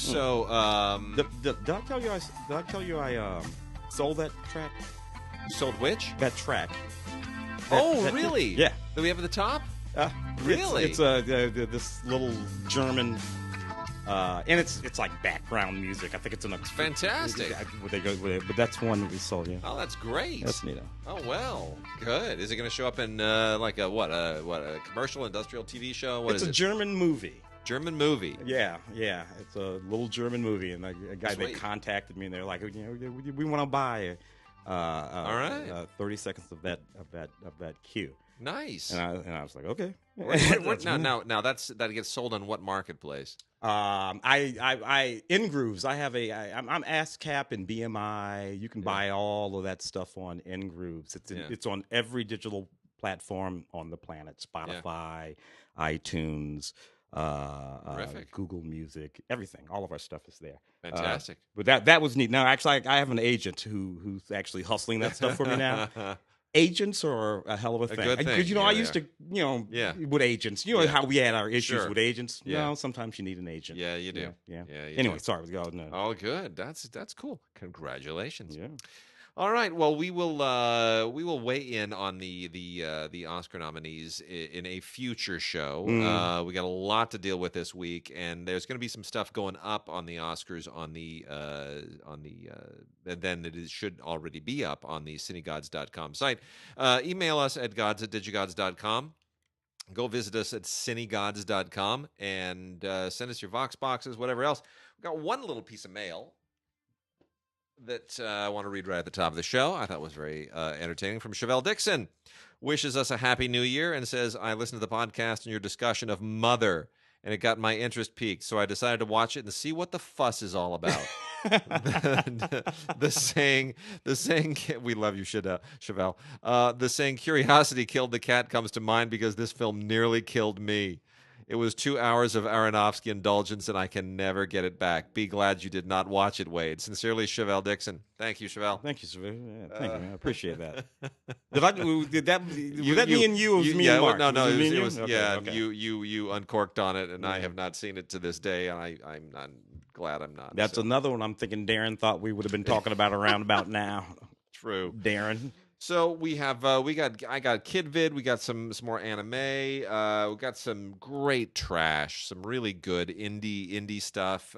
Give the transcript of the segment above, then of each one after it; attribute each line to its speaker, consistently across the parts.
Speaker 1: So,
Speaker 2: Did I tell you? I sold that track.
Speaker 1: you sold which?
Speaker 2: That track.
Speaker 1: Really?
Speaker 2: Yeah.
Speaker 1: That we have at the top? Really?
Speaker 2: It's this little German, and it's like background music. I think it's
Speaker 1: fantastic.
Speaker 2: They go with it, but that's one that we sold. Yeah.
Speaker 1: Oh, that's great.
Speaker 2: That's neat.
Speaker 1: Oh well, good. Is it going to show up in like a commercial, industrial TV show? What
Speaker 2: it's
Speaker 1: is
Speaker 2: a
Speaker 1: it?
Speaker 2: German movie.
Speaker 1: German movie.
Speaker 2: Yeah. It's a little German movie, and a guy
Speaker 1: Sweet.
Speaker 2: they contacted me, and they're like, we want to buy.
Speaker 1: All right.
Speaker 2: 30 seconds of that cue.
Speaker 1: Nice.
Speaker 2: And I was like, okay.
Speaker 1: Now that gets sold on what marketplace?
Speaker 2: I in Grooves. I'm ASCAP and BMI. You can buy all of that stuff on in Grooves. It's on every digital platform on the planet: Spotify, iTunes, Google Music, everything. All of our stuff is there.
Speaker 1: Fantastic.
Speaker 2: But that was neat. Now, actually, I have an agent who's actually hustling that stuff for me now. Agents are a hell of a thing.
Speaker 1: good thing.
Speaker 2: Because, I used to, with agents, how we had our issues with agents.
Speaker 1: Yeah.
Speaker 2: Sometimes you need an agent.
Speaker 1: Yeah, you do.
Speaker 2: Yeah.
Speaker 1: you
Speaker 2: Anyway,
Speaker 1: do.
Speaker 2: sorry. No.
Speaker 1: Oh, good. That's cool. Congratulations.
Speaker 2: Yeah.
Speaker 1: All right. Well, we will weigh in on the Oscar nominees in a future show. We got a lot to deal with this week, and there's going to be some stuff going up on the Oscars then it should already be up on the cinegods.com site. Email us at gods@digigods.com. Go visit us at cinegods.com and send us your Vox boxes, whatever else. We got one little piece of mail that I want to read right at the top of the show. I thought it was very entertaining, from Chevelle Dixon. Wishes us a happy new year and says, I listened to the podcast and your discussion of Mother, and it got my interest piqued, so I decided to watch it and see what the fuss is all about. the saying, we love you, Chevelle. The saying, curiosity killed the cat, comes to mind because this film nearly killed me. It was 2 hours of Aronofsky indulgence, and I can never get it back. Be glad you did not watch it, Wade. Sincerely, Chevelle Dixon. Thank you, Chevelle.
Speaker 2: Thank you, Chevelle. Yeah, thank you, man. I appreciate that. Was that me and you? Or was me and Mark?
Speaker 1: It was
Speaker 2: okay.
Speaker 1: You uncorked on it, and I have not seen it to this day, and I'm not glad I'm not.
Speaker 2: That's another one I'm thinking Darren thought we would have been talking about around about now.
Speaker 1: True.
Speaker 2: Darren.
Speaker 1: So we have I got KidVid, we got some more anime, we got some great trash, some really good indie stuff.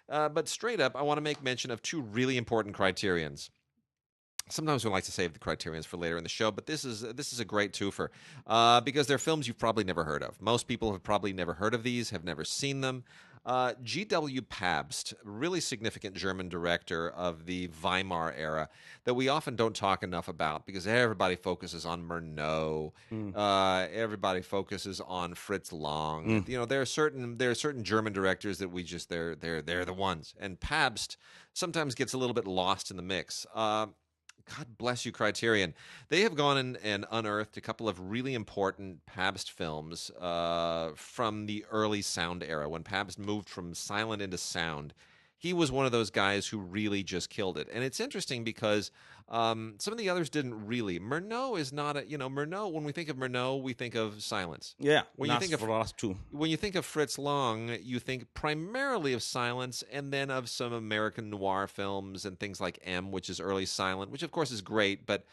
Speaker 1: But straight up, I want to make mention of two really important criterions. Sometimes we like to save the criterions for later in the show, but this is a great twofer because they're films you've probably never heard of. Most people have probably never heard of these, have never seen them. G.W. Pabst, really significant German director of the Weimar era that we often don't talk enough about because everybody focuses on Murnau, everybody focuses on Fritz Lang. There are certain German directors that we just they're the ones, and Pabst sometimes gets a little bit lost in the mix. God bless you, Criterion. They have gone and unearthed a couple of really important Pabst films from the early sound era, when Pabst moved from silent into sound. He was one of those guys who really just killed it. And it's interesting because some of the others didn't really. Murnau is not Murnau, when we think of Murnau, we think of silence.
Speaker 2: Yeah.
Speaker 1: When you think of Fritz Lang, you think primarily of silence and then of some American noir films and things like M, which is early silent, which of course is great, but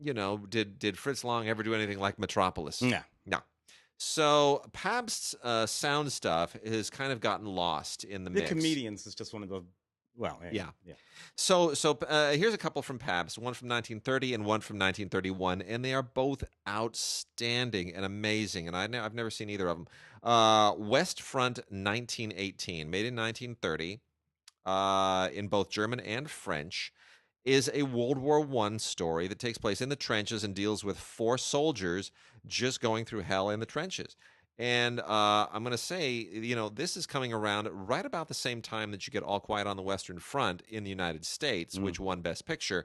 Speaker 1: did Fritz Lang ever do anything like Metropolis?
Speaker 2: No.
Speaker 1: So Pabst's sound stuff has kind of gotten lost in the mix.
Speaker 2: The Comedians is just one of the. Well, yeah.
Speaker 1: So here's a couple from Pabst, one from 1930 and one from 1931, and they are both outstanding and amazing, and I've never seen either of them. West Front 1918, made in 1930, in both German and French, is a World War I story that takes place in the trenches and deals with 4 soldiers just going through hell in the trenches. And I'm going to say, this is coming around right about the same time that you get All Quiet on the Western Front in the United States, which won Best Picture.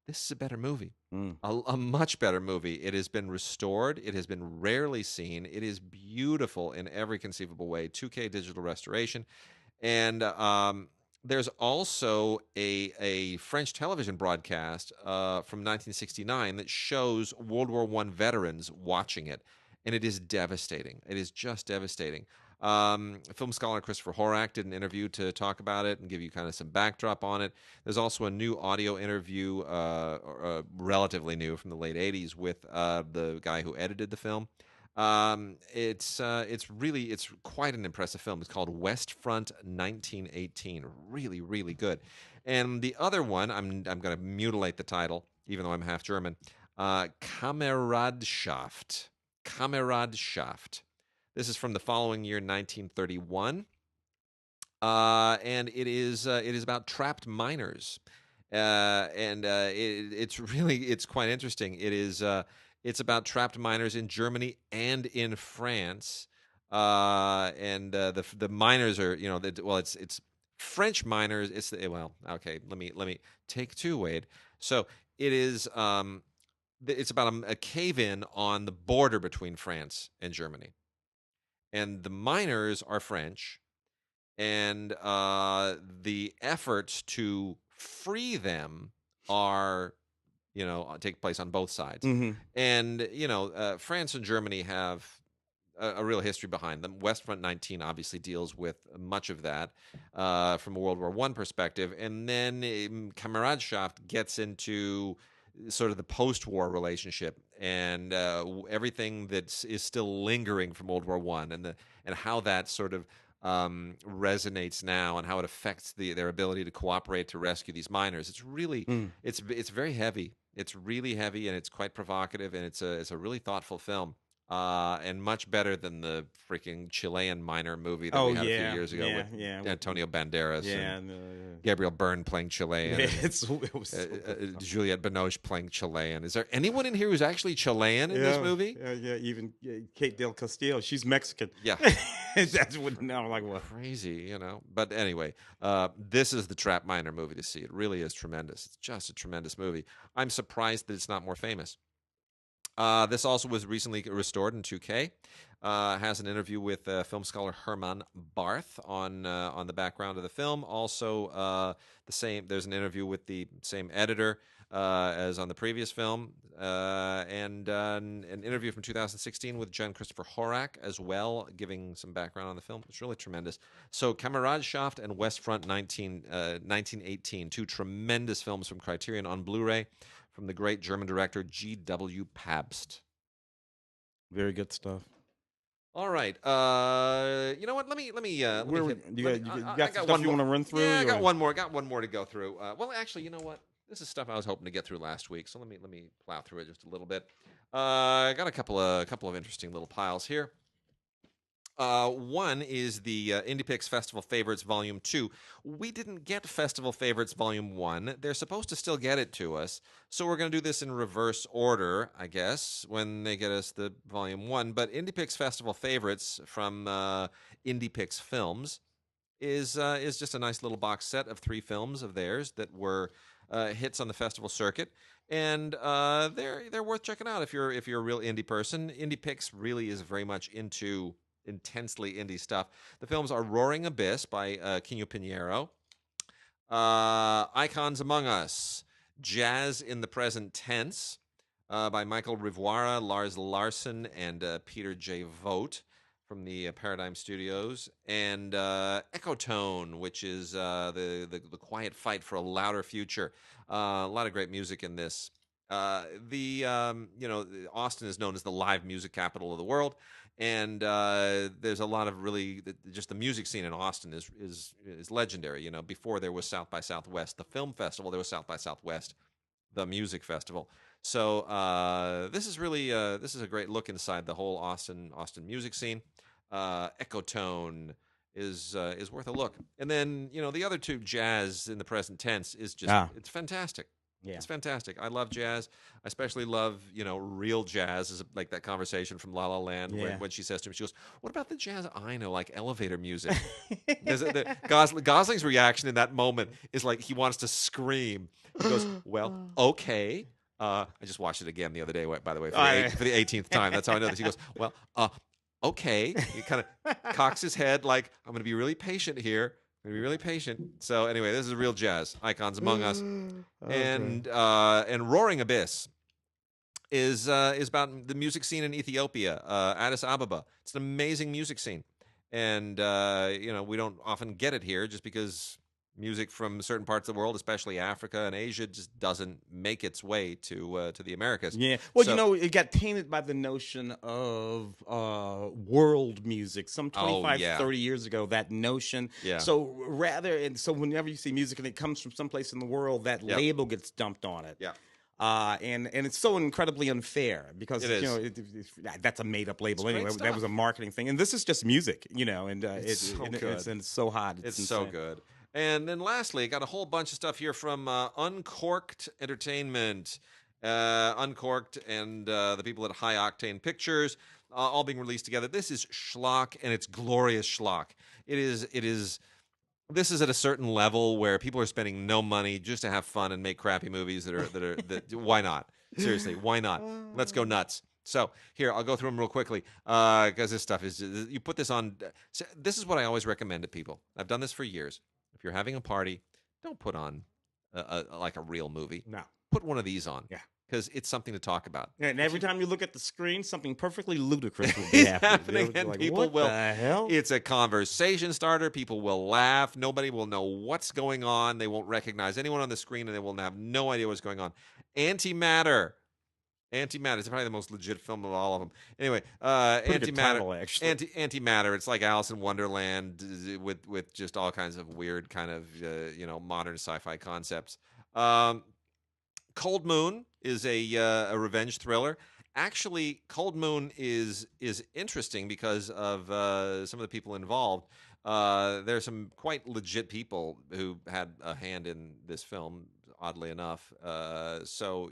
Speaker 1: This is a better movie, a much better movie. It has been restored. It has been rarely seen. It is beautiful in every conceivable way, 2K digital restoration. And there's also a French television broadcast from 1969 that shows World War I veterans watching it. And it is devastating. It is just devastating. Film scholar Christopher Horak did an interview to talk about it and give you kind of some backdrop on it. There's also a new audio interview, relatively new, from the late '80s with the guy who edited the film. It's quite an impressive film. It's called West Front 1918. Really, really good. And the other one, I'm going to mutilate the title, even though I'm half German. Kameradschaft. Kameradschaft. This is from the following year, 1931, and it is about trapped miners, it's quite interesting. It's about trapped miners in Germany and in France, the miners are it's French miners. Okay. Let me take two, Wade. So it is it's about a cave-in on the border between France and Germany. And the miners are French, and the efforts to free them are, take place on both sides.
Speaker 2: Mm-hmm.
Speaker 1: And France and Germany have a real history behind them. West Front 19 obviously deals with much of that from a World War I perspective, and then Kameradschaft gets into sort of the post-war relationship and everything that is still lingering from World War I, and how that sort of resonates now, and how it affects their ability to cooperate to rescue these miners. It's really it's very heavy. It's really heavy, and it's quite provocative, and it's a really thoughtful film. And much better than the freaking Chilean miner movie that we had a few years ago with Antonio Banderas and Gabriel Byrne playing Chilean.
Speaker 2: Yeah, it was so
Speaker 1: Juliette Binoche playing Chilean. Is there anyone in here who's actually Chilean in this movie?
Speaker 2: Yeah, even Kate Del Castillo. She's Mexican.
Speaker 1: Yeah.
Speaker 2: That's what now I'm like, what?
Speaker 1: Crazy, But anyway, this is the Trap Miner movie to see. It really is tremendous. It's just a tremendous movie. I'm surprised that it's not more famous. This also was recently restored in 2K. Has an interview with film scholar Herman Barth on the background of the film. Also, there's an interview with the same editor as on the previous film, and an interview from 2016 with John Christopher Horak as well, giving some background on the film. It's really tremendous. So, Kameradschaft and West Front 1918, two tremendous films from Criterion on Blu-ray, from the great German director G.W. Pabst.
Speaker 2: Very good stuff.
Speaker 1: All right. You know what? Let me.
Speaker 2: You got stuff you want to run through?
Speaker 1: Yeah, I got one more. Got one more to go through. Well, actually, you know what? This is stuff I was hoping to get through last week. So let me plow through it just a little bit. I got a couple of interesting little piles here. One is the Indiepix Festival Favorites Volume 2. We didn't get Festival Favorites Volume 1. They're supposed to still get it to us, so we're going to do this in reverse order, I guess, when they get us the Volume 1. But Indiepix Festival Favorites from Indiepix Films is just a nice little box set of 3 films of theirs that were hits on the festival circuit. And they're worth checking out if you're a real indie person. Indiepix really is very much into intensely indie stuff. The films are Roaring Abyss by Quinho Pinheiro, Icons Among Us, Jazz in the Present Tense by Michael Rivoire, Lars Larson, and Peter J. Vogt from the Paradigm Studios, and Echotone, which is the quiet fight for a louder future. A lot of great music in this. Austin is known as the live music capital of the world, and there's a lot of really just the music scene in Austin is legendary. Before there was South by Southwest, the film festival, there was South by Southwest, the music festival. So this is really this is a great look inside the whole Austin music scene. Echotone is worth a look. And then the other two, Jazz in the Present Tense, is just it's fantastic. Yeah. It's fantastic. I love jazz. I especially love, real jazz, is like that conversation from La La Land when she says to him, she goes, "What about the jazz I know, like elevator music?" Gosling's reaction in that moment is like he wants to scream. He goes, "Well, okay." I just watched it again the other day, by the way, for the 18th time. That's how I know this. He goes, "Well, okay." He kind of cocks his head like, "I'm going to be really patient here. I'm going to be really patient." So anyway, this is real jazz. Icons Among Us. And Roaring Abyss is about the music scene in Ethiopia, Addis Ababa. It's an amazing music scene. and we don't often get it here just because music from certain parts of the world, especially Africa and Asia, just doesn't make its way to the Americas.
Speaker 2: Yeah. Well,
Speaker 1: So,
Speaker 2: it got tainted by the notion of world music some 25, 30 years ago, that notion.
Speaker 1: Yeah.
Speaker 2: So whenever you see music and it comes from someplace in the world, that label gets dumped on it.
Speaker 1: Yeah.
Speaker 2: And it's so incredibly unfair because
Speaker 1: It is.
Speaker 2: that's a made up label
Speaker 1: It's
Speaker 2: anyway.
Speaker 1: great
Speaker 2: That
Speaker 1: stuff.
Speaker 2: was a marketing thing, and this is just music, and
Speaker 1: It's so good.
Speaker 2: it's so hot.
Speaker 1: It's so good. And then lastly, I got a whole bunch of stuff here from Uncorked Entertainment, Uncorked, and the people at High Octane Pictures, all being released together. This is schlock, and it's glorious schlock. It is. This is at a certain level where people are spending no money just to have fun and make crappy movies that why not? Seriously, why not? Let's go nuts. So here, I'll go through them real quickly because this stuff is, you put this on. So this is what I always recommend to people. I've done this for years. If you're having a party, don't put on like a real movie.
Speaker 2: No.
Speaker 1: Put one of these on.
Speaker 2: Yeah.
Speaker 1: Because it's something to talk about.
Speaker 2: And every time you look at the screen, something perfectly ludicrous will be happening.
Speaker 1: And
Speaker 2: like,
Speaker 1: people
Speaker 2: what
Speaker 1: will.
Speaker 2: the hell?
Speaker 1: It's a conversation starter. People will laugh. Nobody will know what's going on. They won't recognize anyone on the screen, and they will have no idea what's going on. Antimatter. Antimatter. It's probably the most legit film of all of them. Anyway, Antimatter.
Speaker 2: Title, actually.
Speaker 1: Antimatter. It's like Alice in Wonderland with just all kinds of weird kind of modern sci-fi concepts. Cold Moon is a revenge thriller. Actually, Cold Moon is interesting because of some of the people involved. There are some quite legit people who had a hand in this film, oddly enough. So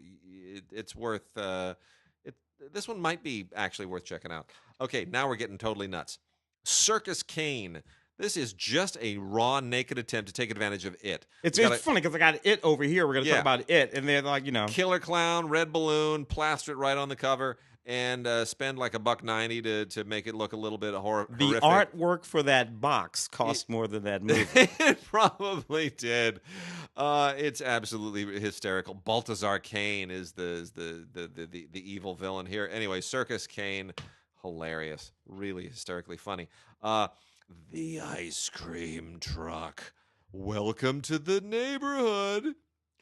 Speaker 1: it's worth. This one might be actually worth checking out. Okay, now we're getting totally nuts. Circus Kane. This is just a raw, naked attempt to take advantage of it.
Speaker 2: It's funny because I got it over here. We're going to talk about it, and they're like,
Speaker 1: killer clown, red balloon, plaster it right on the cover, and spend like $1.90 to make it look a little bit horrific.
Speaker 2: The artwork for that box cost more than that movie.
Speaker 1: It probably did. It's absolutely hysterical. Balthazar Kane is the evil villain here. Anyway, Circus Kane, hilarious, really hysterically funny. The ice cream truck. Welcome to the neighborhood.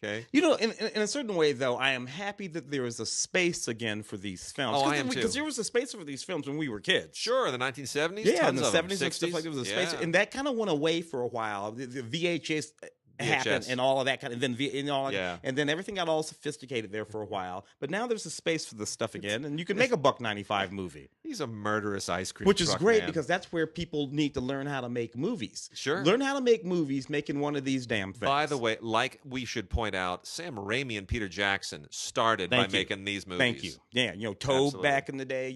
Speaker 1: Okay.
Speaker 2: In a certain way, though, I am happy that there is a space again for these films.
Speaker 1: Oh, I am too.
Speaker 2: Because there was a space for these films when we were kids.
Speaker 1: Sure, in the 1970s.
Speaker 2: Yeah, in the 70s
Speaker 1: 60s.
Speaker 2: and stuff like that. There was a space, and that kind of went away for a while. The VHS happened and all of that kind of, and then everything got all sophisticated there for a while. But now there's a space for this stuff again, and you can make a $1.95 movie.
Speaker 1: He's a murderous ice cream
Speaker 2: which
Speaker 1: truck,
Speaker 2: is great
Speaker 1: man.
Speaker 2: because that's where people need to learn how to make movies.
Speaker 1: Sure.
Speaker 2: Learn how to make movies making one of these damn things.
Speaker 1: By the way, like we should point out, Sam Raimi and Peter Jackson started by making these movies.
Speaker 2: Thank you. Yeah, Toad back in the day,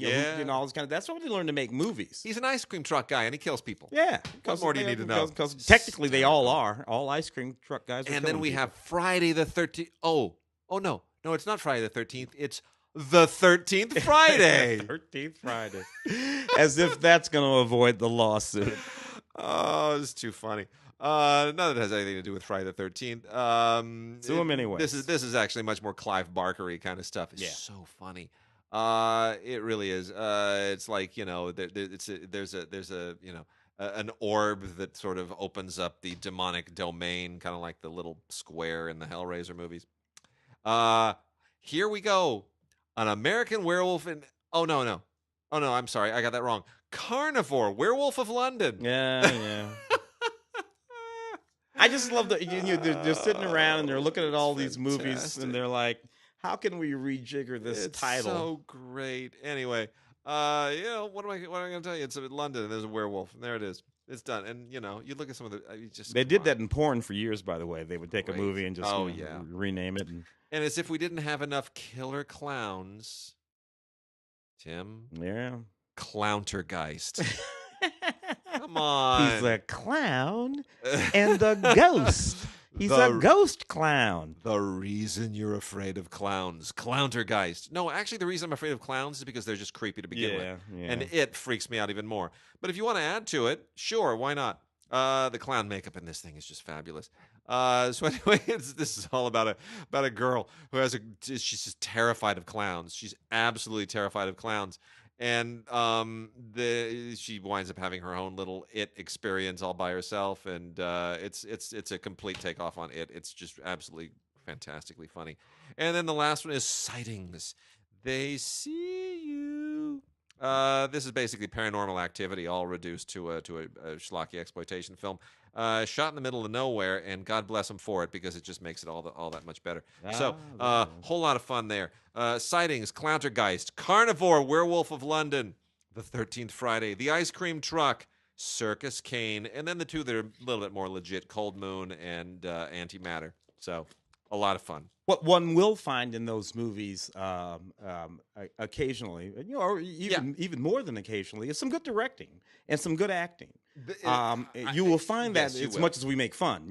Speaker 2: all this kind of. That's why they learned to make movies.
Speaker 1: He's an ice cream truck guy and he kills people.
Speaker 2: Yeah.
Speaker 1: What more do you need to know?
Speaker 2: Because technically they all are. All ice cream truck guys are.
Speaker 1: And then we have Friday the 13th. Oh no, it's not Friday the 13th. It's the 13th Friday.
Speaker 2: 13th Friday. As if that's going to avoid the lawsuit.
Speaker 1: Oh, it's too funny. None of it has anything to do with Friday the 13th.
Speaker 2: Sue him anyway.
Speaker 1: This is actually much more Clive Barker-y kind of stuff. It's so funny. It really is. It's like there's an orb that sort of opens up the demonic domain, kind of like the little square in the Hellraiser movies. Here we go. An American Werewolf in... Oh, no, I'm sorry. I got that wrong. Carnivore, Werewolf of London.
Speaker 2: Yeah. I just love that they're sitting around and they're looking at all these movies and they're like, how can we rejigger this title?
Speaker 1: It's so great. Anyway, what am I going to tell you? It's in London and there's a werewolf. And there it is. It's done. And, you look at some of the...
Speaker 2: They did that in porn for years, by the way. They would take a movie and just rename it.
Speaker 1: And as if we didn't have enough killer clowns, Tim.
Speaker 2: Yeah.
Speaker 1: Clowntergeist. Come on.
Speaker 2: He's a clown and a ghost. He's a ghost clown.
Speaker 1: The reason you're afraid of clowns. Clowntergeist. No, actually, the reason I'm afraid of clowns is because they're just creepy to begin with.
Speaker 2: Yeah.
Speaker 1: And it freaks me out even more. But if you want to add to it, sure, why not? The clown makeup in this thing is just fabulous. So anyway, this is all about a girl who she's just terrified of clowns. She's absolutely terrified of clowns. and she winds up having her own little It experience all by herself, and it's a complete takeoff on It. It's just absolutely fantastically funny. And then the last one is Sightings. They see you. This is basically Paranormal Activity, all reduced to a schlocky exploitation film. Shot in the middle of nowhere, and God bless them for it, because it just makes it all that much better. So, whole lot of fun there. Sightings, Clowntergeist, Carnivore, Werewolf of London, The 13th Friday, The Ice Cream Truck, Circus, Kane, and then the two that are a little bit more legit, Cold Moon and Antimatter. So, a lot of fun.
Speaker 2: What one will find in those movies, occasionally, or even more than occasionally, is some good directing and some good acting. You will find that as much as we make fun,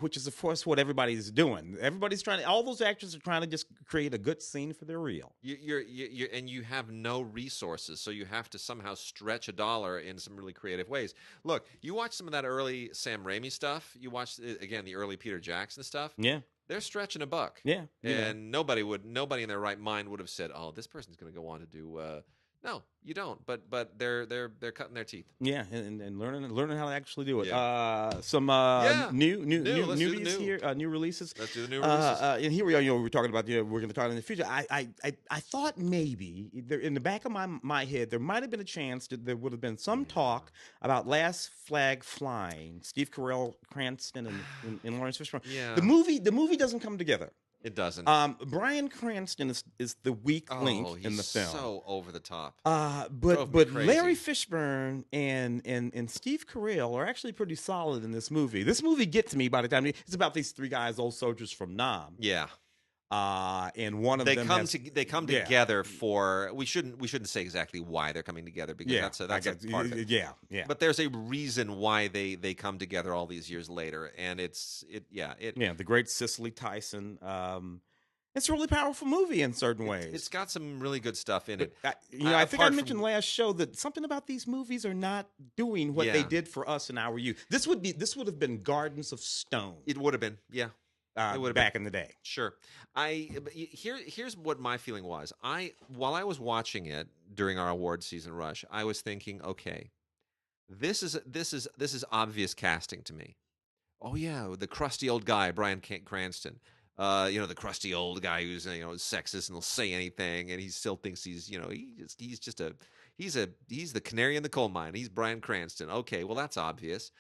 Speaker 2: which is of course what everybody's doing. Everybody's trying to. All those actors are trying to just create a good scene for their reel.
Speaker 1: And you have no resources, so you have to somehow stretch a dollar in some really creative ways. Look, you watch some of that early Sam Raimi stuff. You watch again the early Peter Jackson stuff.
Speaker 2: Yeah.
Speaker 1: They're stretching a buck.
Speaker 2: Yeah.
Speaker 1: And nobody in their right mind would have said, "Oh, this person's going to go on to do." No, you don't. But they're cutting their teeth.
Speaker 2: Yeah, and learning how to actually do it.
Speaker 1: Yeah.
Speaker 2: Some newbies here, new releases.
Speaker 1: Let's do the new releases.
Speaker 2: And here we are. We're talking about we're going to talk in the future. I thought maybe there, in the back of my head there might have been a chance that there would have been some talk about Last Flag Flying, Steve Carell, Cranston, and Lawrence Fishburne.
Speaker 1: Yeah.
Speaker 2: The movie doesn't come together.
Speaker 1: It doesn't.
Speaker 2: Bryan Cranston is the weak link in the film.
Speaker 1: So over the top.
Speaker 2: But Larry Fishburne and Steve Carell are actually pretty solid in this movie. This movie gets me by the time it's about these three guys, old soldiers from Nam.
Speaker 1: Yeah.
Speaker 2: And one of them
Speaker 1: they come together for we shouldn't say exactly why they're coming together, because that's a part of it.
Speaker 2: Yeah.
Speaker 1: But there's a reason why they come together all these years later, and
Speaker 2: the great Cicely Tyson. It's a really powerful movie in certain ways.
Speaker 1: It's got some really good stuff in it.
Speaker 2: I think I mentioned last show that something about these movies are not doing what they did for us in our youth. This would have been Gardens of Stone.
Speaker 1: It would have been, yeah.
Speaker 2: Back in the day.
Speaker 1: Sure. Here's what my feeling was. While I was watching it during our award season rush, I was thinking, okay, this is obvious casting to me. Oh yeah, the crusty old guy, Bryan Cranston. The crusty old guy who's sexist and will say anything, and he still thinks he's the canary in the coal mine. He's Bryan Cranston. Okay, well that's obvious.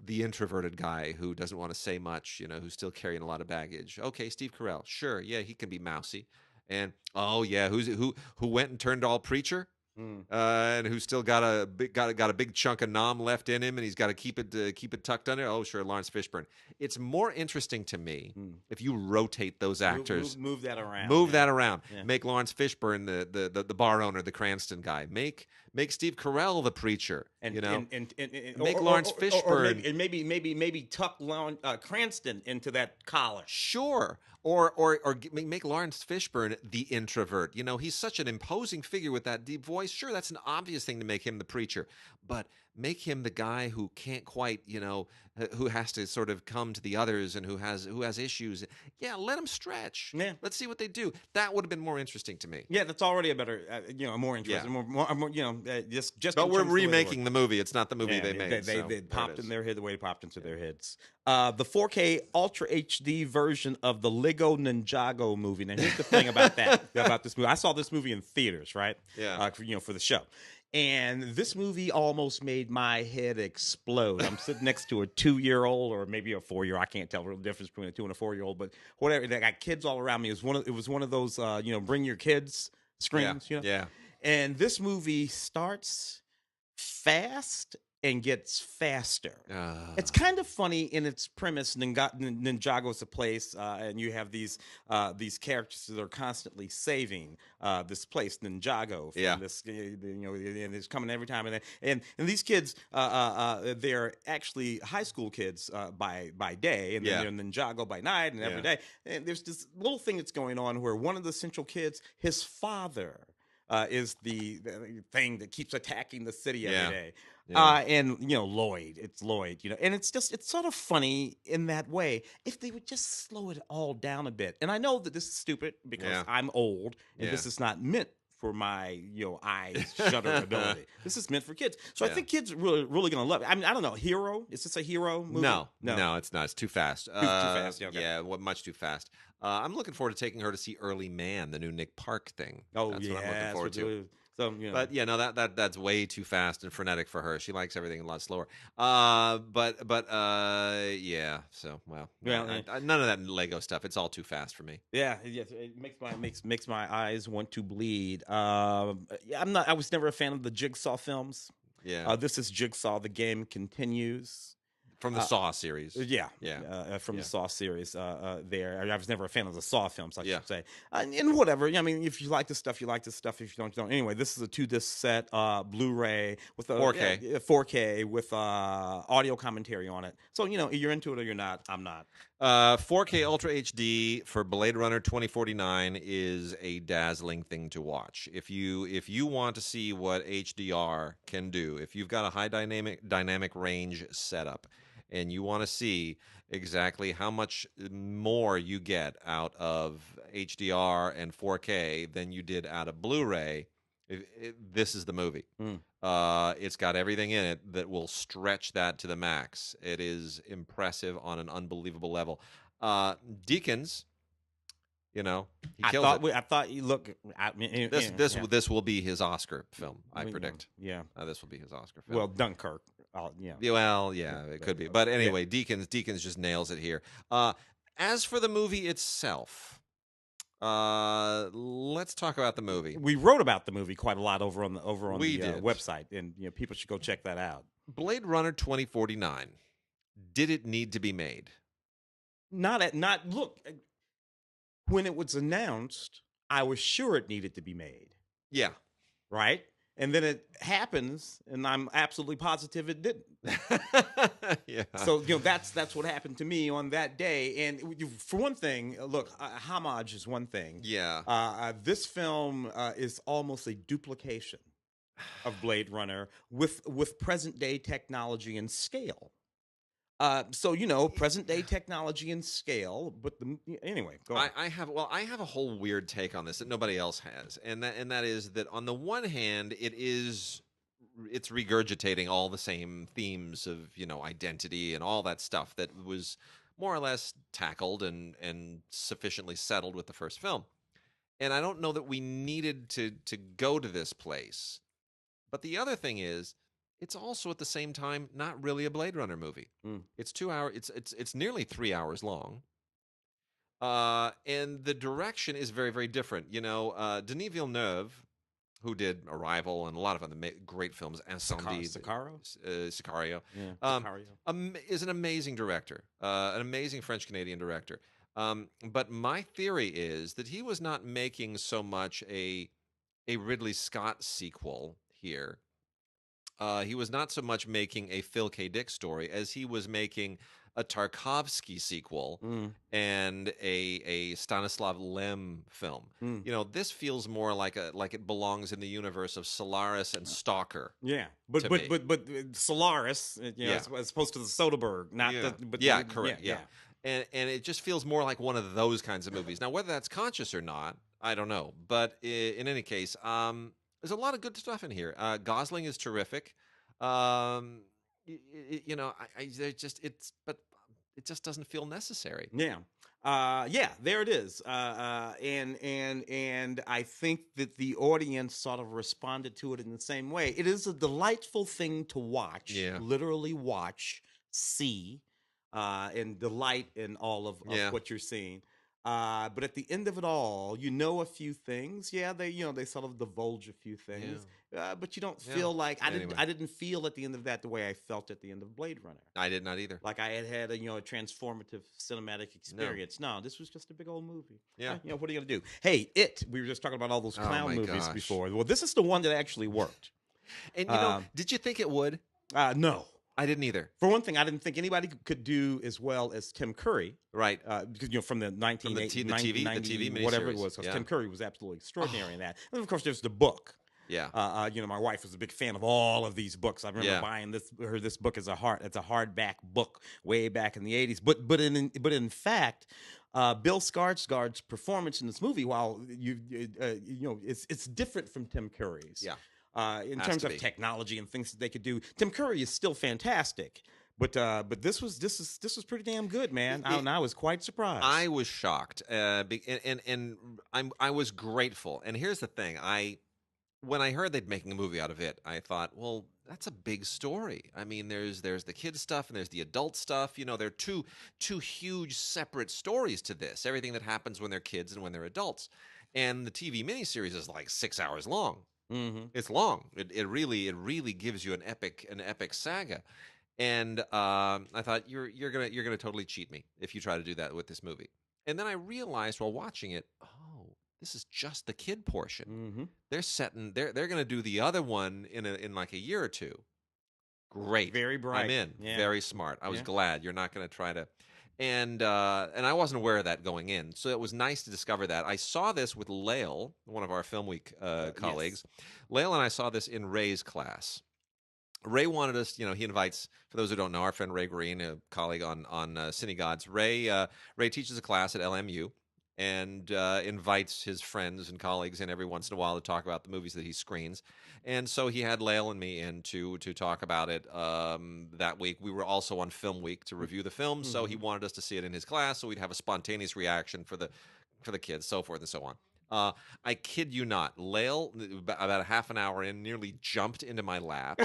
Speaker 1: The introverted guy who doesn't want to say much, who's still carrying a lot of baggage. Okay, Steve Carell. Sure, yeah, he can be mousy. And who went and turned all preacher? And who's still got a big chunk of nom left in him, and he's got to keep it tucked under. Oh, sure, Lawrence Fishburne. It's more interesting to me if you rotate those actors,
Speaker 2: move that around,
Speaker 1: Yeah. Make Lawrence Fishburne the bar owner, the Cranston guy. Make Steve Carell the preacher,
Speaker 2: and
Speaker 1: make Lawrence Fishburne,
Speaker 2: and maybe tuck Cranston into that collar.
Speaker 1: Sure. Or make Lawrence Fishburne the introvert. He's such an imposing figure with that deep voice. Sure, that's an obvious thing to make him the preacher, but make him the guy who can't quite, who has to sort of come to the others and who has issues. Yeah, let him stretch.
Speaker 2: Yeah,
Speaker 1: let's see what they do. That would have been more interesting to me.
Speaker 2: Yeah, that's already a better, more interesting.
Speaker 1: Yeah.
Speaker 2: More, just.
Speaker 1: But we're remaking the movie. It's not the movie they made.
Speaker 2: They popped in their head the way it popped into their heads. The 4K Ultra HD version of the Lego Ninjago movie. Now, here's the thing about this movie. I saw this movie in theaters, right?
Speaker 1: Yeah.
Speaker 2: For the show. And this movie almost made my head explode. I'm sitting next to a 2-year-old or maybe a 4-year-old. I can't tell the difference between a 2 and a 4-year-old, but whatever. They got kids all around me. It was one of those, bring your kids screens.
Speaker 1: Yeah.
Speaker 2: And this movie starts fast and gets faster. It's kind of funny in its premise. Ninjago's a place, and you have these characters that are constantly saving this place, Ninjago. From this, and it's coming every time. And these kids, they're actually high school kids by day, and then they're Ninjago by night, and every day. And there's this little thing that's going on where one of the central kids, his father, is the thing that keeps attacking the city every day. And Lloyd, and it's sort of funny in that way. If they would just slow it all down a bit. And I know that this is stupid because I'm old and this is not meant for my eyes shutter ability. This is meant for kids, so I think kids are really gonna love it. I mean, I don't know. Hero? Is this a hero movie?
Speaker 1: No, it's not. It's too fast.
Speaker 2: Too fast. Yeah, okay.
Speaker 1: Yeah, much too fast. I'm looking forward to taking her to see Early Man, the new Nick Park thing.
Speaker 2: Oh,
Speaker 1: that's what I'm looking forward to.
Speaker 2: So,
Speaker 1: But no, that's way too fast and frenetic for her. She likes everything a lot slower. Yeah. So none of that Lego stuff. It's all too fast for me.
Speaker 2: Yeah, it makes my eyes want to bleed. I was never a fan of the Jigsaw films.
Speaker 1: Yeah.
Speaker 2: This is Jigsaw. The game continues.
Speaker 1: From the Saw series.
Speaker 2: From the Saw series there. I was never a fan of the Saw films, I should say. And whatever. I mean, if you like this stuff, you like this stuff. If you don't. Anyway, this is a 2-disc set, Blu-ray with a
Speaker 1: 4K.
Speaker 2: 4K with audio commentary on it. So, you're into it or you're not. I'm not.
Speaker 1: 4K Ultra HD for Blade Runner 2049 is a dazzling thing to watch. If you want to see what HDR can do, if you've got a high dynamic range setup, and you want to see exactly how much more you get out of HDR and 4K than you did out of Blu-ray, this is the movie. It's got everything in it that will stretch that to the max. It is impressive on an unbelievable level. Deakins, he kills it.
Speaker 2: I thought you look.
Speaker 1: This will be his Oscar film. I predict.
Speaker 2: Yeah,
Speaker 1: this will be his Oscar film.
Speaker 2: Well, Dunkirk.
Speaker 1: It could be. But anyway, Deakins just nails it here. As for the movie itself, let's talk about the movie.
Speaker 2: We wrote about the movie quite a lot over on the website, and people should go check that out.
Speaker 1: Blade Runner 2049. Did it need to be made?
Speaker 2: Look. When it was announced, I was sure it needed to be made.
Speaker 1: Yeah.
Speaker 2: Right? And then it happens, and I'm absolutely positive it didn't.
Speaker 1: Yeah.
Speaker 2: So that's what happened to me on that day. And for one thing, look, homage is one thing.
Speaker 1: Yeah.
Speaker 2: This film is almost a duplication of Blade Runner with present day technology and scale. Present day technology and scale, but anyway, go on.
Speaker 1: I have a whole weird take on this that nobody else has, and that is that on the one hand, it's regurgitating all the same themes of identity and all that stuff that was more or less tackled and sufficiently settled with the first film, and I don't know that we needed to go to this place. But the other thing is, it's also at the same time not really a Blade Runner movie. It's 2 hours. It's nearly 3 hours long, and the direction is very, very different. Denis Villeneuve, who did Arrival and a lot of other great films,
Speaker 2: Sicario,
Speaker 1: is an amazing director, an amazing French-Canadian director. But my theory is that he was not making so much a Ridley Scott sequel here. He was not so much making a Phil K. Dick story as he was making a Tarkovsky sequel and a Stanislav Lem film. This feels more like it belongs in the universe of Solaris and Stalker.
Speaker 2: Yeah, but Solaris, as opposed to the Soderbergh,
Speaker 1: correct. Yeah. And it just feels more like one of those kinds of movies. Now, whether that's conscious or not, I don't know. But in any case, there's a lot of good stuff in here. Gosling is terrific. But it just doesn't feel necessary.
Speaker 2: Yeah. There it is. And I think that the audience sort of responded to it in the same way. It is a delightful thing to watch, literally watch, see, and delight in all of what you're seeing. But at the end of it all, a few things. They sort of divulge a few things. But you don't feel like I didn't feel at the end of that the way I felt at the end of Blade Runner.
Speaker 1: I did not either.
Speaker 2: Like I had a transformative cinematic experience. No, this was just a big old movie.
Speaker 1: Yeah.
Speaker 2: What are you gonna do? Hey, we were just talking about all those clown movies before. Well, this is the one that actually worked.
Speaker 1: And did you think it would?
Speaker 2: No.
Speaker 1: I didn't either.
Speaker 2: For one thing, I didn't think anybody could do as well as Tim Curry.
Speaker 1: Right.
Speaker 2: Because, from the 1980,
Speaker 1: the TV miniseries.
Speaker 2: Whatever it was. Because Tim Curry was absolutely extraordinary in that. And, of course, there's the book.
Speaker 1: Yeah.
Speaker 2: My wife was a big fan of all of these books. I remember buying this book as a hardback book way back in the 80s. But in fact, Bill Skarsgård's performance in this movie, while it's different from Tim Curry's.
Speaker 1: Yeah.
Speaker 2: In
Speaker 1: Has
Speaker 2: terms
Speaker 1: to
Speaker 2: of
Speaker 1: be.
Speaker 2: technology and things that they could do, Tim Curry is still fantastic. But this was pretty damn good, man. I was quite surprised.
Speaker 1: I was shocked, and I was grateful. And here's the thing: when I heard they'd making a movie out of it, I thought, well, that's a big story. I mean, there's the kids stuff and there's the adult stuff. You know, there are two huge separate stories to this. Everything that happens when they're kids and when they're adults. And the TV miniseries is like 6 hours long.
Speaker 2: Mm-hmm.
Speaker 1: It's long. It really gives you an epic saga. And I thought you're gonna totally cheat me if you try to do that with this movie. And then I realized while watching it, oh, this is just the kid portion.
Speaker 2: Mm-hmm.
Speaker 1: They're gonna do the other one in like a year or two. Great,
Speaker 2: Very bright.
Speaker 1: I'm in.
Speaker 2: Yeah.
Speaker 1: Very smart. I was glad you're not gonna try to. And I wasn't aware of that going in, so it was nice to discover that. I saw this with Lael, one of our Film Week colleagues. Yes. Lael and I saw this in Ray's class. Ray wanted us, he invites, for those who don't know, our friend Ray Green, a colleague on CineGods. Ray teaches a class at LMU and invites his friends and colleagues in every once in a while to talk about the movies that he screens. And so he had Lael and me in to talk about it that week. We were also on Film Week to review the film, so he wanted us to see it in his class, so we'd have a spontaneous reaction for the kids, so forth and so on. I kid you not, Lael, about a half an hour in, nearly jumped into my lap.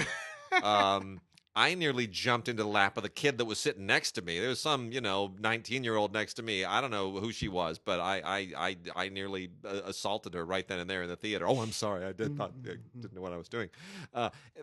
Speaker 1: I nearly jumped into the lap of the kid that was sitting next to me. There was some, 19-year-old next to me. I don't know who she was, but I nearly assaulted her right then and there in the theater. Oh, I'm sorry. I didn't know what I was doing.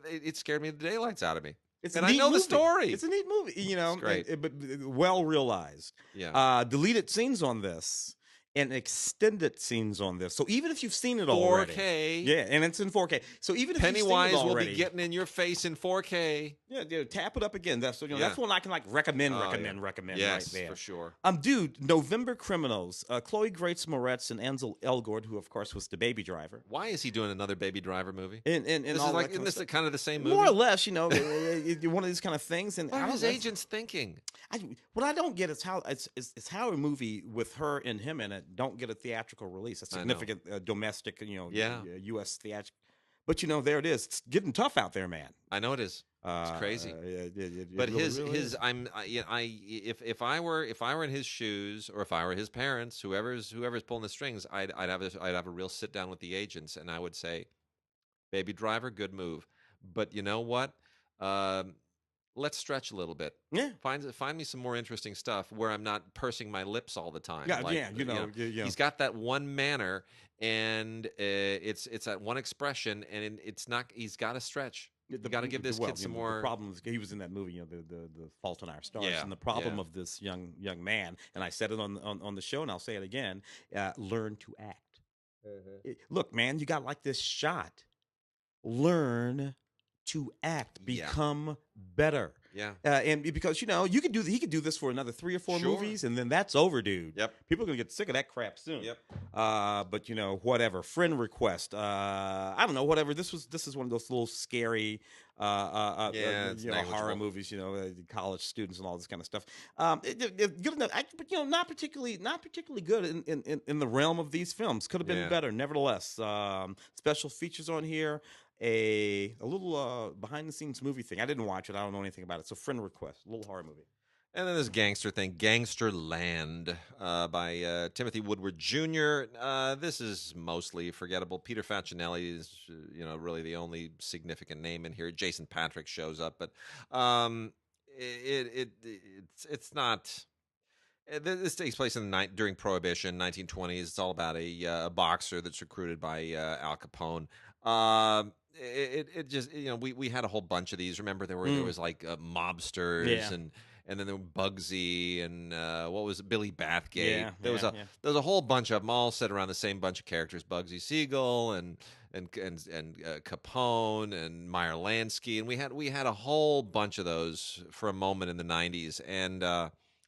Speaker 1: It scared me the daylights out of me.
Speaker 2: It's
Speaker 1: and I know
Speaker 2: movie.
Speaker 1: The story.
Speaker 2: It's a neat movie,
Speaker 1: It's great.
Speaker 2: but well realized.
Speaker 1: Yeah.
Speaker 2: Deleted scenes on this. And extended scenes on this. So even if you've seen it already.
Speaker 1: 4K.
Speaker 2: Yeah, and it's in 4K. So even if
Speaker 1: Pennywise
Speaker 2: you've seen it already,
Speaker 1: will be getting in your face in 4K.
Speaker 2: Yeah, tap it up again. That's one I can recommend
Speaker 1: yes,
Speaker 2: right there.
Speaker 1: For sure.
Speaker 2: Dude, November Criminals. Chloe Grace Moretz and Ansel Elgort, who of course was the Baby Driver.
Speaker 1: Why is he doing another Baby Driver movie?
Speaker 2: Isn't
Speaker 1: this kind of the same movie?
Speaker 2: More or less, one of these kind of things. And
Speaker 1: what are his agents thinking?
Speaker 2: What I don't get is how how a movie with her and him in it don't get a theatrical release, a significant domestic, U.S. theatrical. But there it is. It's getting tough out there, man.
Speaker 1: I know it is. It's crazy. But if I were in his shoes, or if I were his parents, whoever's pulling the strings, I'd have a real sit down with the agents, and I would say, Baby Driver, good move. But you know what? Let's stretch a little bit.
Speaker 2: Yeah.
Speaker 1: Find me some more interesting stuff where I'm not pursing my lips all the time.
Speaker 2: Yeah,
Speaker 1: He's got that one manner, and it's that one expression, and it's not. He's got to stretch. You got to give this kid some more.
Speaker 2: The problem is he was in that movie, the Fault in Our Stars,
Speaker 1: yeah,
Speaker 2: and the problem of this young man, and I said it on the show, and I'll say it again: learn to act. Look, man, you got like this shot. Learn to act, become better.
Speaker 1: Yeah.
Speaker 2: And because he could do this for another 3 or 4 movies, and then that's over, dude.
Speaker 1: Yep.
Speaker 2: People are gonna get sick of that crap soon.
Speaker 1: Yep.
Speaker 2: But whatever. Friend request. I don't know. Whatever. This is one of those little scary horror movies. College students and all this kind of stuff. Good enough, but not particularly good in the realm of these films. Could have been better. Nevertheless, special features on here. A little behind the scenes movie thing. I didn't watch it. I don't know anything about it. So friend request, a little horror movie.
Speaker 1: And then this gangster thing, Gangster Land, by Timothy Woodward Jr. This is mostly forgettable. Peter Facinelli is, really the only significant name in here. Jason Patrick shows up, but it's not. This takes place during Prohibition, 1920s. It's all about a boxer that's recruited by Al Capone. It just we had a whole bunch of these. Remember there was like mobsters and then there were Bugsy and what was it, Billy Bathgate. There was a whole bunch of them all set around the same bunch of characters: Bugsy Siegel and Capone and Meyer Lansky, and we had a whole bunch of those for a moment in the 90s. And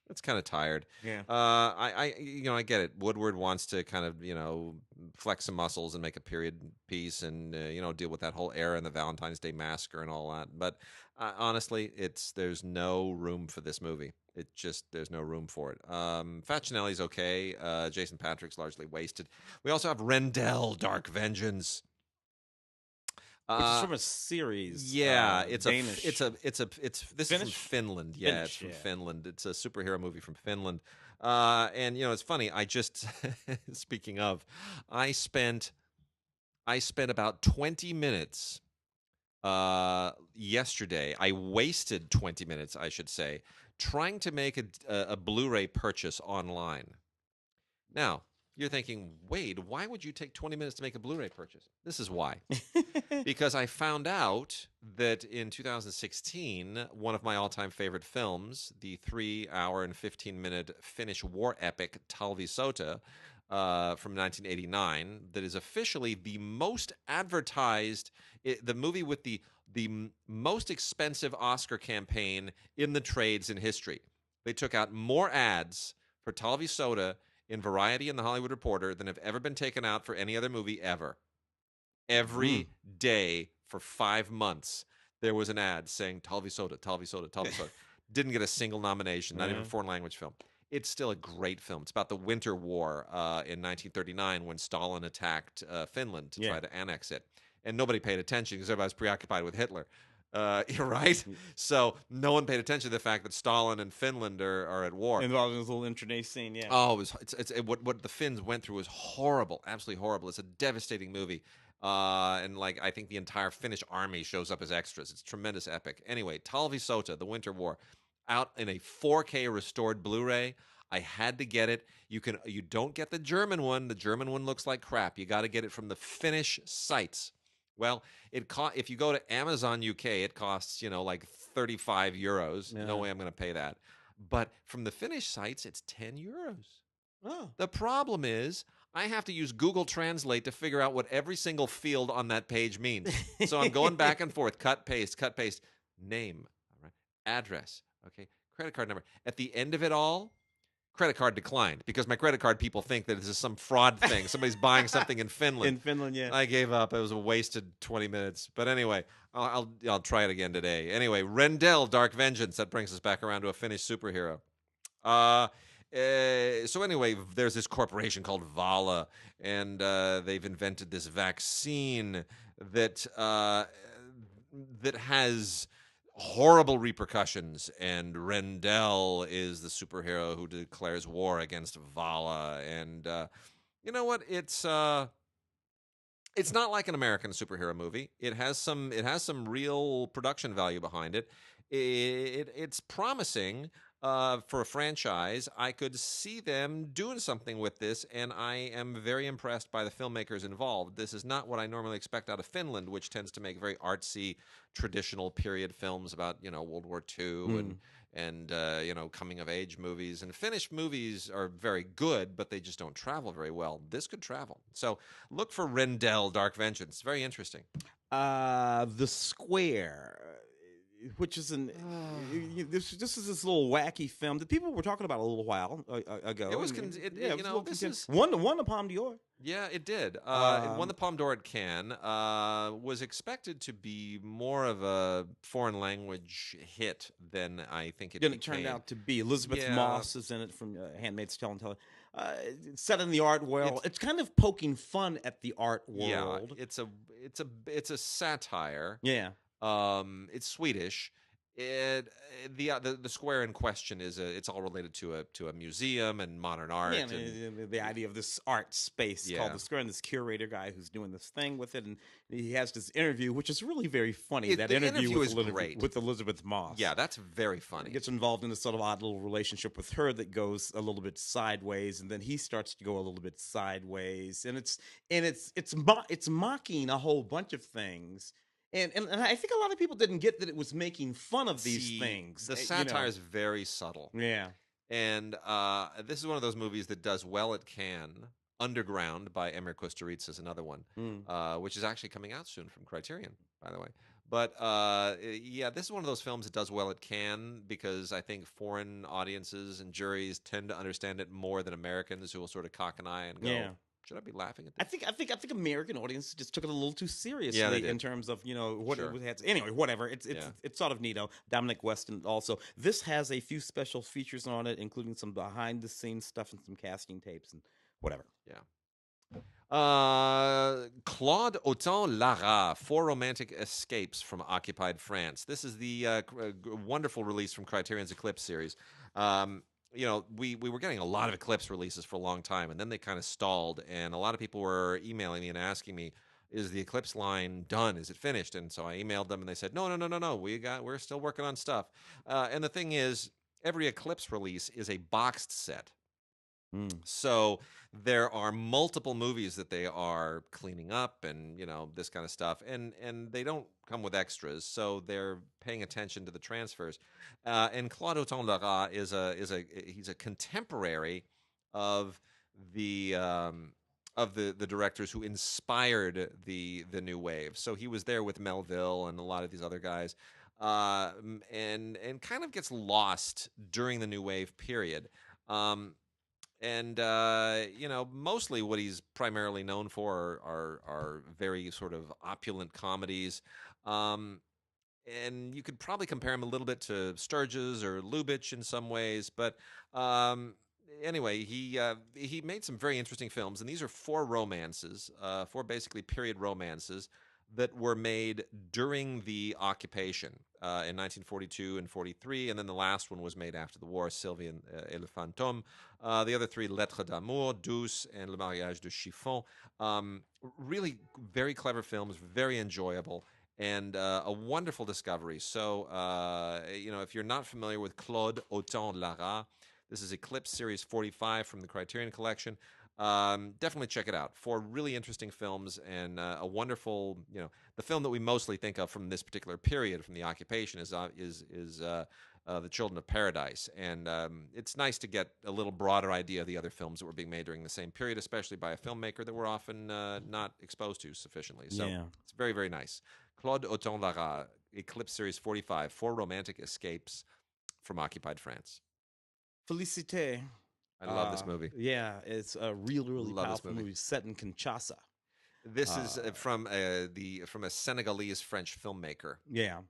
Speaker 1: It's kind of tired.
Speaker 2: Yeah.
Speaker 1: I get it. Woodward wants to kind of, flex some muscles and make a period piece and, deal with that whole era and the Valentine's Day Massacre and all that. But honestly, there's no room for this movie. There's no room for it. Facinelli's okay. Jason Patrick's largely wasted. We also have Rendell, Dark Vengeance.
Speaker 2: Which is from a series.
Speaker 1: Yeah,
Speaker 2: Danish.
Speaker 1: this is from Finland. Yeah, it's from Finland. It's a superhero movie from Finland. And it's funny. I just speaking of, I spent about 20 minutes yesterday. I wasted 20 minutes, I should say, trying to make a Blu-ray purchase online. Now, you're thinking, Wade, why would you take 20 minutes to make a Blu-ray purchase? This is why. Because I found out that in 2016, one of my all-time favorite films, the 3-hour and 15-minute Finnish war epic Talvisoda from 1989, that is officially the most advertised, the movie with the most expensive Oscar campaign in the trades in history. They took out more ads for Talvisoda in Variety and The Hollywood Reporter than have ever been taken out for any other movie ever. Every day for 5 months, there was an ad saying Talvisoda, Talvisoda, Talvisoda. Didn't get a single nomination, not even a foreign language film. It's still a great film. It's about the Winter War in 1939 when Stalin attacked Finland to try to annex it. And nobody paid attention because everybody was preoccupied with Hitler. Right? So no one paid attention to the fact that Stalin and Finland are at war.
Speaker 2: Involved in this little internay scene, yeah.
Speaker 1: Oh, what the Finns went through was horrible, absolutely horrible. It's a devastating movie. And I think the entire Finnish army shows up as extras. It's tremendous epic. Anyway, Talvisoda, The Winter War, out in a 4K restored Blu-ray. I had to get it. You don't get the German one. The German one looks like crap. You got to get it from the Finnish sites. Well, if you go to Amazon UK, it costs, 35 euros. Yeah. No way I'm going to pay that. But from the Finnish sites, it's 10 euros.
Speaker 2: Oh.
Speaker 1: The problem is I have to use Google Translate to figure out what every single field on that page means. So I'm going back and forth, cut, paste, name, all right, address, okay, credit card number. At the end of it all, credit card declined because my credit card people think that this is some fraud thing. Somebody's buying something in Finland.
Speaker 2: In Finland, yeah.
Speaker 1: I gave up. It was a wasted 20 minutes. But anyway, I'll try it again today. Anyway, Rendell, Dark Vengeance. That brings us back around to a Finnish superhero. So anyway, there's this corporation called Vala, and they've invented this vaccine that has horrible repercussions, and Rendell is the superhero who declares war against Vala. And you know what? It's not like an American superhero movie. It has some real production value behind it. It's promising for a franchise. I could see them doing something with this, and I am very impressed by the filmmakers involved. This is not what I normally expect out of Finland, which tends to make very artsy, traditional period films about World War II and coming of age movies. And Finnish movies are very good, but they just don't travel very well. This could travel. So look for Rendell, Dark Vengeance. It's very interesting.
Speaker 2: The Square, which is this is this little wacky film that people were talking about a little while ago.
Speaker 1: It was,
Speaker 2: won the Palme d'Or.
Speaker 1: Yeah, it did. It won the Palme d'Or at Cannes. Was expected to be more of a foreign language hit than I think it became.
Speaker 2: It turned out to be. Elizabeth Moss is in it from Handmaid's Tale and Tell. Set in the art world. It's kind of poking fun at the art world.
Speaker 1: Yeah, it's a satire.
Speaker 2: Yeah.
Speaker 1: It's Swedish. The square in question it's all related to a museum and modern art.
Speaker 2: Yeah, and the idea of this art space called the Square, and this curator guy who's doing this thing with it, and he has this interview, which is really very funny. That interview
Speaker 1: is great
Speaker 2: with Elizabeth Moss.
Speaker 1: Yeah, that's very funny.
Speaker 2: He gets involved in this sort of odd little relationship with her that goes a little bit sideways, and then he starts to go a little bit sideways, and it's mocking a whole bunch of things. And I think a lot of people didn't get that it was making fun of these things.
Speaker 1: The satire is very subtle.
Speaker 2: Yeah.
Speaker 1: And this is one of those movies that does well at Cannes. Underground by Emir Kusturica is another one, which is actually coming out soon from Criterion, by the way. But yeah, this is one of those films that does well at Cannes because I think foreign audiences and juries tend to understand it more than Americans, who will sort of cock an eye and go,
Speaker 2: Yeah.
Speaker 1: "Should I be laughing at
Speaker 2: I
Speaker 1: this?"
Speaker 2: think American audience just took it a little too
Speaker 1: Yeah, they
Speaker 2: seriously
Speaker 1: did.
Speaker 2: in terms of what
Speaker 1: Sure.
Speaker 2: it had. Anyway, whatever. It's
Speaker 1: Yeah.
Speaker 2: it's sort of neato. Dominic Weston also. This has a few special features on it, including some behind the scenes stuff and some casting tapes and whatever.
Speaker 1: Yeah. Claude Autant-Lara, Four Romantic Escapes from Occupied France. This is the wonderful release from Criterion's Eclipse series. We were getting a lot of Eclipse releases for a long time, and then they kind of stalled, and a lot of people were emailing me and asking me, is the Eclipse line done? Is it finished? And so I emailed them, and they said, no. We're still working on stuff. And the thing is, every Eclipse release is a boxed set. So there are multiple movies that they are cleaning up and this kind of stuff, and they don't come with extras, so they're paying attention to the transfers. And Claude Autant-Lara he's a contemporary of the directors who inspired the new wave. So he was there with Melville and a lot of these other guys, and kind of gets lost during the new wave period. And mostly what he's primarily known for are very sort of opulent comedies. And you could probably compare him a little bit to Sturges or Lubitsch in some ways, but anyway, he made some very interesting films, and these are four romances, four basically period romances that were made during the occupation in 1942 and 43, and then the last one was made after the war, Sylvie et le fantôme. The other three, Lettres d'amour, Douce, and le mariage de Chiffon. Really very clever films, very enjoyable, and a wonderful discovery. So, if you're not familiar with Claude Autant-Lara, this is Eclipse Series 45 from the Criterion Collection. Definitely check it out. Four really interesting films and a wonderful, the film that we mostly think of from this particular period, from the occupation, is The Children of Paradise. And it's nice to get a little broader idea of the other films that were being made during the same period, especially by a filmmaker that we're often not exposed to sufficiently. So it's very, very nice. Claude Autant-Lara, Eclipse Series 45, Four Romantic Escapes from Occupied France.
Speaker 2: Félicité.
Speaker 1: I love this movie.
Speaker 2: Yeah, it's a really
Speaker 1: Love
Speaker 2: powerful movie set in Kinshasa.
Speaker 1: This is from a Senegalese French filmmaker.
Speaker 2: Yeah,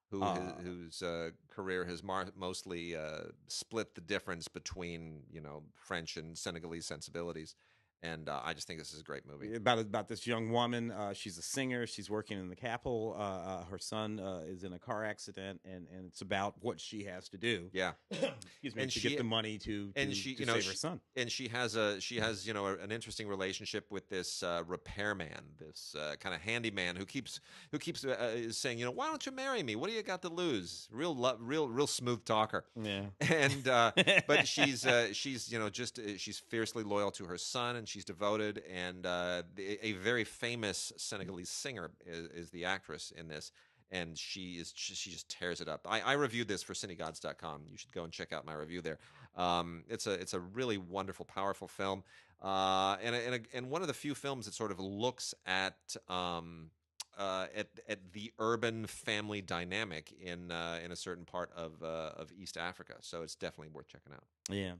Speaker 1: whose career has mostly split the difference between French and Senegalese sensibilities. And I just think this is a great movie.
Speaker 2: About this young woman. She's a singer. She's working in the capital. Her son is in a car accident, and it's about what she has to do.
Speaker 1: Yeah,
Speaker 2: excuse me, to get the money to save her son.
Speaker 1: And she has an interesting relationship with this repairman, this kind of handyman who keeps saying, why don't you marry me? What do you got to lose? Real smooth talker.
Speaker 2: Yeah,
Speaker 1: and but she's she's fiercely loyal to her son, and she's devoted, and a very famous Senegalese singer is the actress in this, and she just tears it up. I reviewed this for cinegods.com. You should go and check out my review there. It's a really wonderful, powerful film, and one of the few films that sort of looks at the urban family dynamic in a certain part of East Africa. So it's definitely worth checking out.
Speaker 2: Yeah.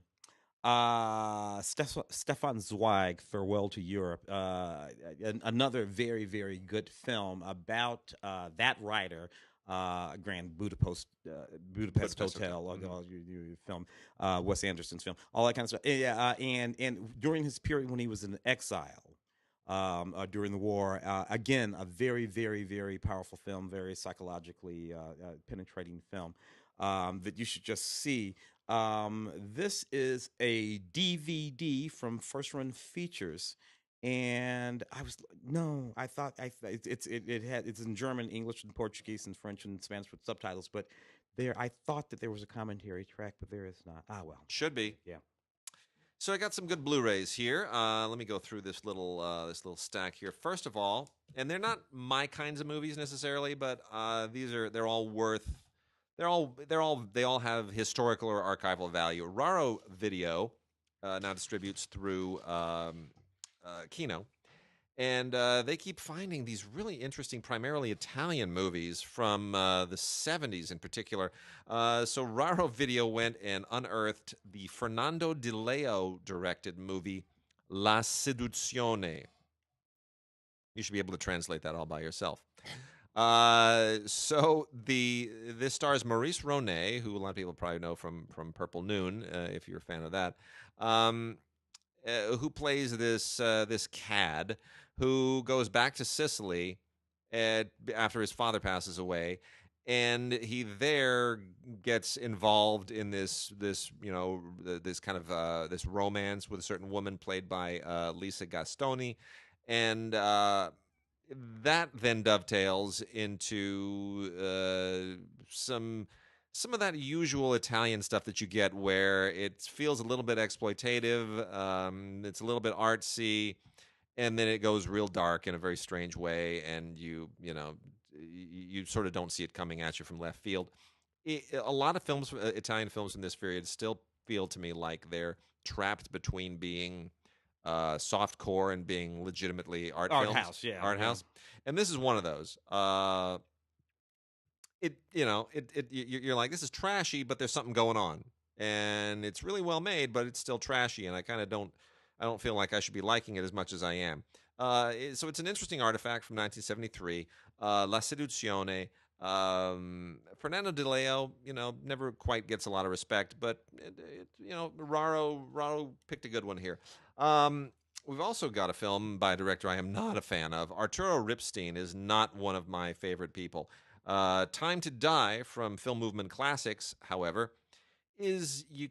Speaker 2: Stefan Zweig, Farewell to Europe. Another very, very good film about that writer, Grand Budapest Hotel, your film, Wes Anderson's film, all that kind of stuff. Yeah, and during his period when he was in exile during the war, again, a very, very, very powerful film, very psychologically penetrating film that you should just see. This is a DVD from First Run Features, and I thought it's in German, English, and Portuguese, and French, and Spanish with subtitles. But I thought that there was a commentary track, but there is not. Well,
Speaker 1: should be.
Speaker 2: Yeah.
Speaker 1: So I got some good Blu-rays here. Let me go through this little stack here. First of all, and they're not my kinds of movies necessarily, but they're all worth. They all have historical or archival value. Raro Video now distributes through Kino, And they keep finding these really interesting, primarily Italian movies from the 70s in particular. So Raro Video went and unearthed the Fernando Di Leo directed movie La Seduzione. You should be able to translate that all by yourself. So this stars Maurice Ronet, who a lot of people probably know from Purple Noon, if you're a fan of that. Who plays this cad who goes back to Sicily after his father passes away, and he there gets involved in this this kind of this romance with a certain woman played by Lisa Gastoni, and that then dovetails into some of that usual Italian stuff that you get, where it feels a little bit exploitative, it's a little bit artsy, and then it goes real dark in a very strange way, and you sort of don't see it coming at you from left field. A lot of films, Italian films from this period, still feel to me like they're trapped between being soft core and being legitimately art films. Art house, and this is one of those. You're like, this is trashy, but there's something going on, and it's really well made, but it's still trashy, and I don't feel like I should be liking it as much as I am. So it's an interesting artifact from 1973, La Seduzione. Fernando Di Leo, never quite gets a lot of respect, but Raro picked a good one here. We've also got a film by a director I am not a fan of. Arturo Ripstein is not one of my favorite people. Time to Die from Film Movement Classics, however, is you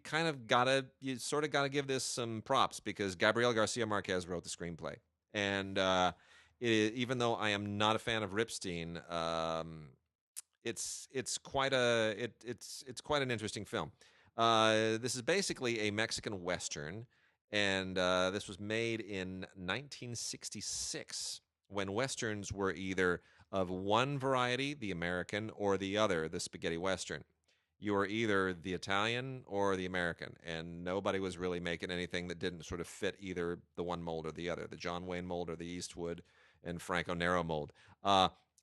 Speaker 1: sort of gotta give this some props, because Gabriel Garcia Marquez wrote the screenplay, and even though I am not a fan of Ripstein, it's quite an interesting film. This is basically a Mexican Western, and this was made in 1966, when Westerns were either of one variety, the American, or the other, the spaghetti Western. You were either the Italian or the American, and nobody was really making anything that didn't sort of fit either the one mold or the other, the John Wayne mold or the Eastwood and Franco Nero mold.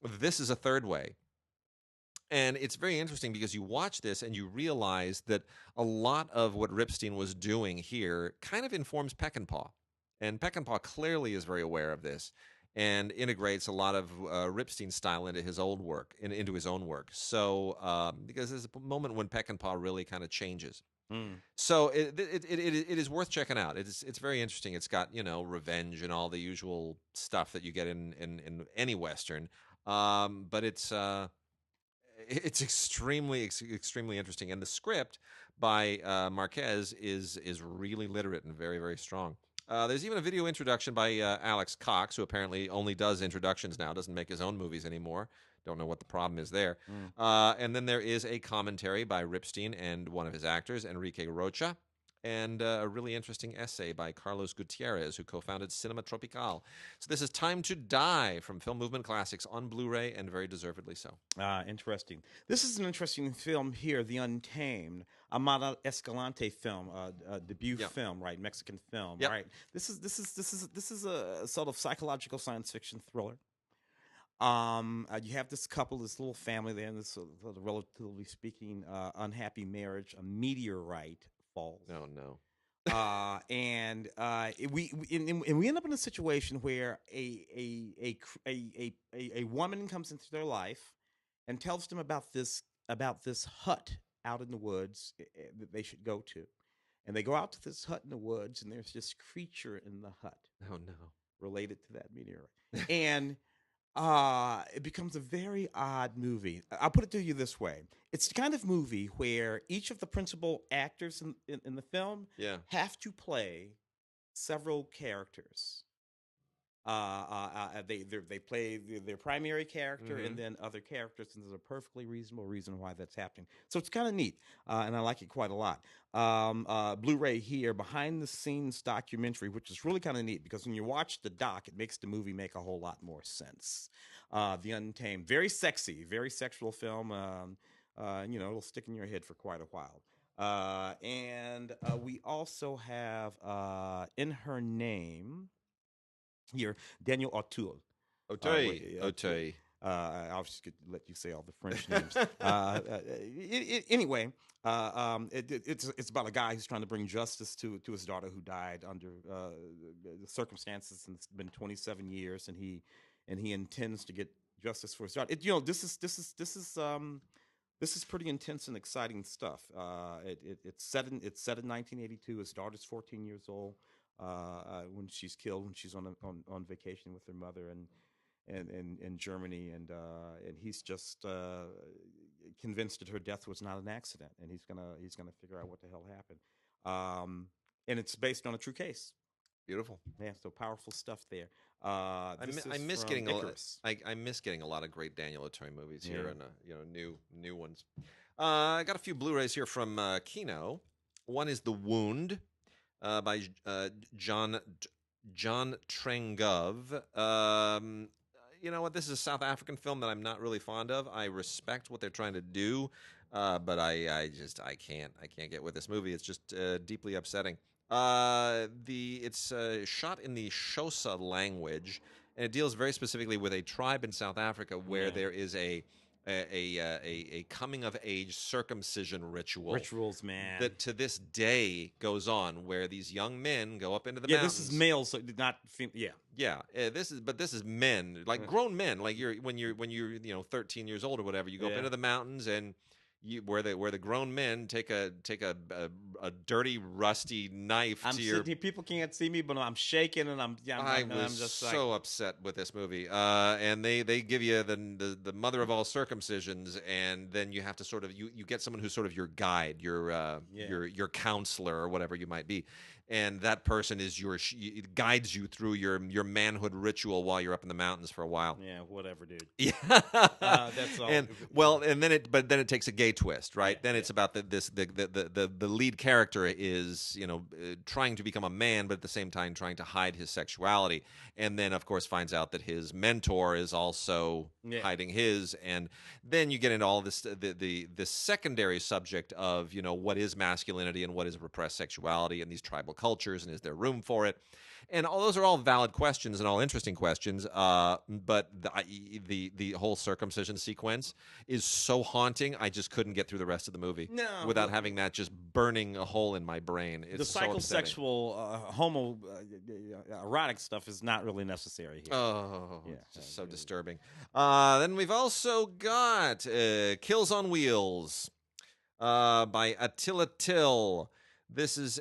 Speaker 1: This is a third way. And it's very interesting because you watch this and you realize that a lot of what Ripstein was doing here kind of informs Peckinpah. And Peckinpah clearly is very aware of this and integrates a lot of Ripstein style into his old work, into his own work. So, because there's a moment when Peckinpah really kind of changes. So it is worth checking out. It's very interesting. It's got revenge and all the usual stuff that you get in any Western, but it's extremely interesting, and the script by Marquez is really literate and very, very strong. There's even a video introduction by Alex Cox, who apparently only does introductions now, doesn't make his own movies anymore. Don't know what the problem is there. And then there is a commentary by Ripstein and one of his actors, Enrique Rocha, and a really interesting essay by Carlos Gutierrez, who co-founded Cinema Tropical. So this is Time to Die from Film Movement Classics on Blu-ray, and very deservedly so.
Speaker 2: Interesting. This is an interesting film here, The Untamed, Amada Escalante film, debut film, right? Mexican film, right? This is a sort of psychological science fiction thriller. You have this couple, this little family there, and this relatively speaking unhappy marriage. A meteorite falls.
Speaker 1: Oh no.
Speaker 2: And we end up in a situation where a woman comes into their life and tells them about this hut out in the woods that they should go to, and they go out to this hut in the woods, and there's this creature in the hut.
Speaker 1: Oh no.
Speaker 2: Related to that meteorite, and it becomes a very odd movie. I'll put it to you this way. It's the kind of movie where each of the principal actors in the film have to play several characters. They play their primary character and then other characters, and there's a perfectly reasonable reason why that's happening. So it's kind of neat, and I like it quite a lot. Blu-ray here, behind the scenes documentary, which is really kind of neat because when you watch the doc, it makes the movie make a whole lot more sense. The Untamed, very sexy, very sexual film. It'll stick in your head for quite a while. And we also have In Her Name. here. Daniel Auteuil.
Speaker 1: Auteuil. Auteuil.
Speaker 2: I'll just let you say all the French names. Anyway, it's about a guy who's trying to bring justice to his daughter who died under the circumstances, and it's been 27 years, and he intends to get justice for his daughter. This is pretty intense and exciting stuff. It's set in 1982. His daughter's 14 years old when she's killed, when she's on vacation with her mother in Germany, and he's just convinced that her death was not an accident, and he's gonna figure out what the hell happened. And it's based on a true case.
Speaker 1: Beautiful.
Speaker 2: Yeah, so powerful stuff there.
Speaker 1: I miss getting I miss getting a lot of great Daniel Auteuil movies here, and new ones. I got a few Blu-rays here from Kino. One is The Wound by John Trengove. You know what? This is a South African film that I'm not really fond of. I respect what they're trying to do, but I can't get with this movie. It's just deeply upsetting. It's shot in the Xhosa language, and it deals very specifically with a tribe in South Africa where there is a coming of age circumcision rituals,
Speaker 2: man,
Speaker 1: that to this day goes on, where these young men go up into the mountains.
Speaker 2: This is males, so not
Speaker 1: this is men, like grown men, like when you're 13 years old or whatever, you go up into the mountains, and where the grown men take a dirty rusty knife to your.
Speaker 2: People can't see me, but I'm shaking, and I'm just
Speaker 1: so upset with this movie. And they give you the mother of all circumcisions, and then you have to sort of you get someone who's sort of your guide, your counselor or whatever you might be. And that person is it guides you through your manhood ritual while you're up in the mountains for a while.
Speaker 2: Yeah, whatever, dude.
Speaker 1: Yeah,
Speaker 2: that's all.
Speaker 1: And then it takes a gay twist, right? Then it's about the lead character is trying to become a man, but at the same time trying to hide his sexuality, and then of course finds out that his mentor is also hiding his, and then you get into all this the secondary subject of what is masculinity and what is repressed sexuality in these tribal cultures, and is there room for it? And all those are all valid questions and all interesting questions. But the whole circumcision sequence is so haunting. I just couldn't get through the rest of the movie without having that just burning a hole in my brain. It's
Speaker 2: the psychosexual, erotic stuff is not really necessary here.
Speaker 1: Oh, it's just so disturbing. Then we've also got Kills on Wheels by Attila Till. This is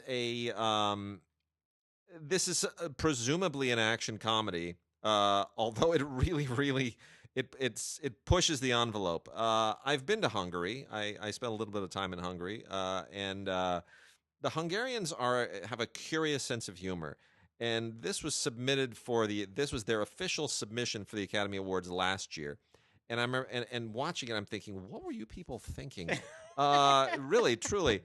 Speaker 1: presumably an action comedy, although it really it pushes the envelope. I've been to Hungary. I spent a little bit of time in Hungary, and the Hungarians have a curious sense of humor. And this was submitted this was their official submission for the Academy Awards last year. And I remember and watching it, I'm thinking, what were you people thinking? Really, truly,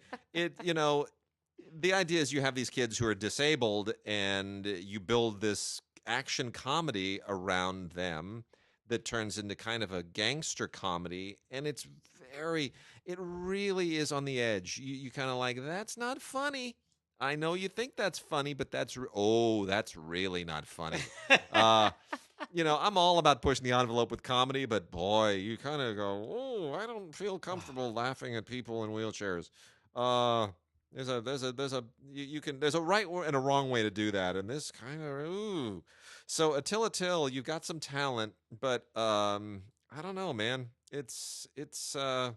Speaker 1: the idea is you have these kids who are disabled, and you build this action comedy around them that turns into kind of a gangster comedy, and it really is on the edge. You kind of like, that's not funny. I know you think that's funny, but that's really not funny. I'm all about pushing the envelope with comedy, but boy, you kind of go, oh, I don't feel comfortable laughing at people in wheelchairs. There's a right and a wrong way to do that, and this kind of ooh. So Attila Till, you've got some talent, but I don't know, man. It's a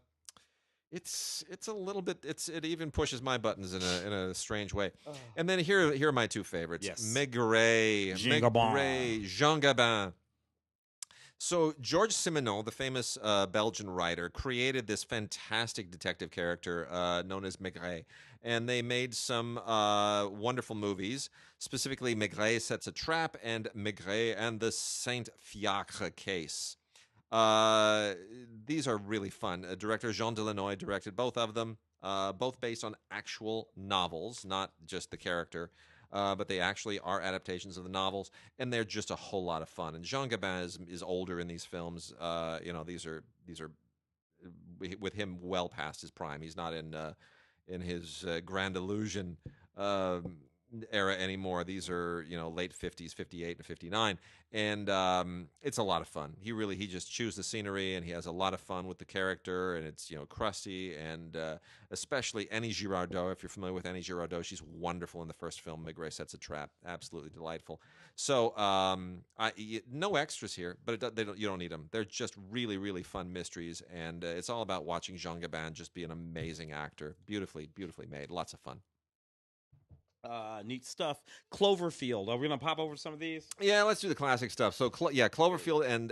Speaker 1: little bit. It even pushes my buttons in a strange way. And then here are my two favorites.
Speaker 2: Yes.
Speaker 1: Jean Gabin. So Georges Simenon, the famous Belgian writer, created this fantastic detective character known as Maigret. And they made some wonderful movies, specifically Maigret Sets a Trap and Maigret and the Saint Fiacre Case. These are really fun. Director Jean Delanoy directed both of them, both based on actual novels, not just the character. But they actually are adaptations of the novels, and they're just a whole lot of fun. And Jean Gabin is older in these films. These are with him well past his prime. He's not in his Grand Illusion era anymore. These are, late 50s, 58 to 59. And it's a lot of fun. He just chews the scenery, and he has a lot of fun with the character, and it's, crusty, and especially Annie Girardot. If you're familiar with Annie Girardot, she's wonderful in the first film, Maigret Sets a Trap. Absolutely delightful. So no extras here, but you don't need them. They're just really, really fun mysteries, and it's all about watching Jean Gabin just be an amazing actor. Beautifully, beautifully made. Lots of fun.
Speaker 2: Neat stuff. Cloverfield. Are we gonna pop over some of these?
Speaker 1: Yeah, let's do the classic stuff. So, Cloverfield and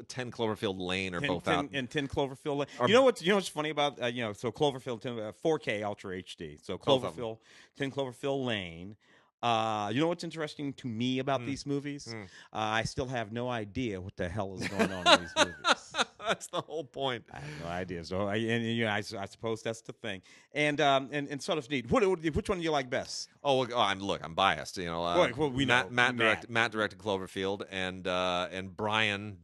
Speaker 1: 10 Cloverfield Lane are both out.
Speaker 2: And 10 Cloverfield Lane. You know what's funny about so Cloverfield 10 4K Ultra HD. So Cloverfield 10 Cloverfield Lane. You know what's interesting to me about these movies? I still have no idea what the hell is going on in these movies.
Speaker 1: That's the whole point.
Speaker 2: I have no idea. So, I suppose that's the thing. And sort of neat. Which one do you like best?
Speaker 1: I'm biased. We know Matt directed Cloverfield, and Brian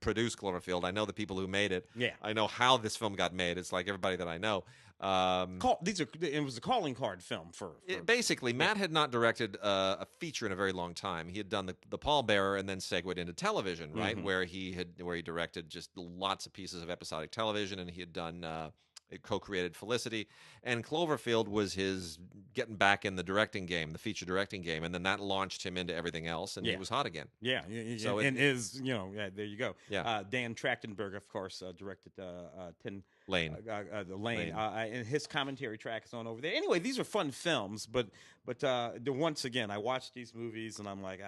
Speaker 1: produced Cloverfield. I know the people who made it.
Speaker 2: Yeah.
Speaker 1: I know how this film got made. It's like everybody that I know.
Speaker 2: It was a calling card film for
Speaker 1: basically. Matt had not directed a feature in a very long time. He had done the Pallbearer and then segued into television, right, where he directed just lots of pieces of episodic television, and he had done co-created Félicité, and Cloverfield was his getting back in the directing game, the feature directing game, and then that launched him into everything else, and he was hot again.
Speaker 2: Yeah, so there you go.
Speaker 1: Yeah,
Speaker 2: Dan Trachtenberg, of course, directed 10
Speaker 1: Lane.
Speaker 2: Lane. And his commentary track is on over there. Anyway, these are fun films, but once again, I watch these movies and I'm like,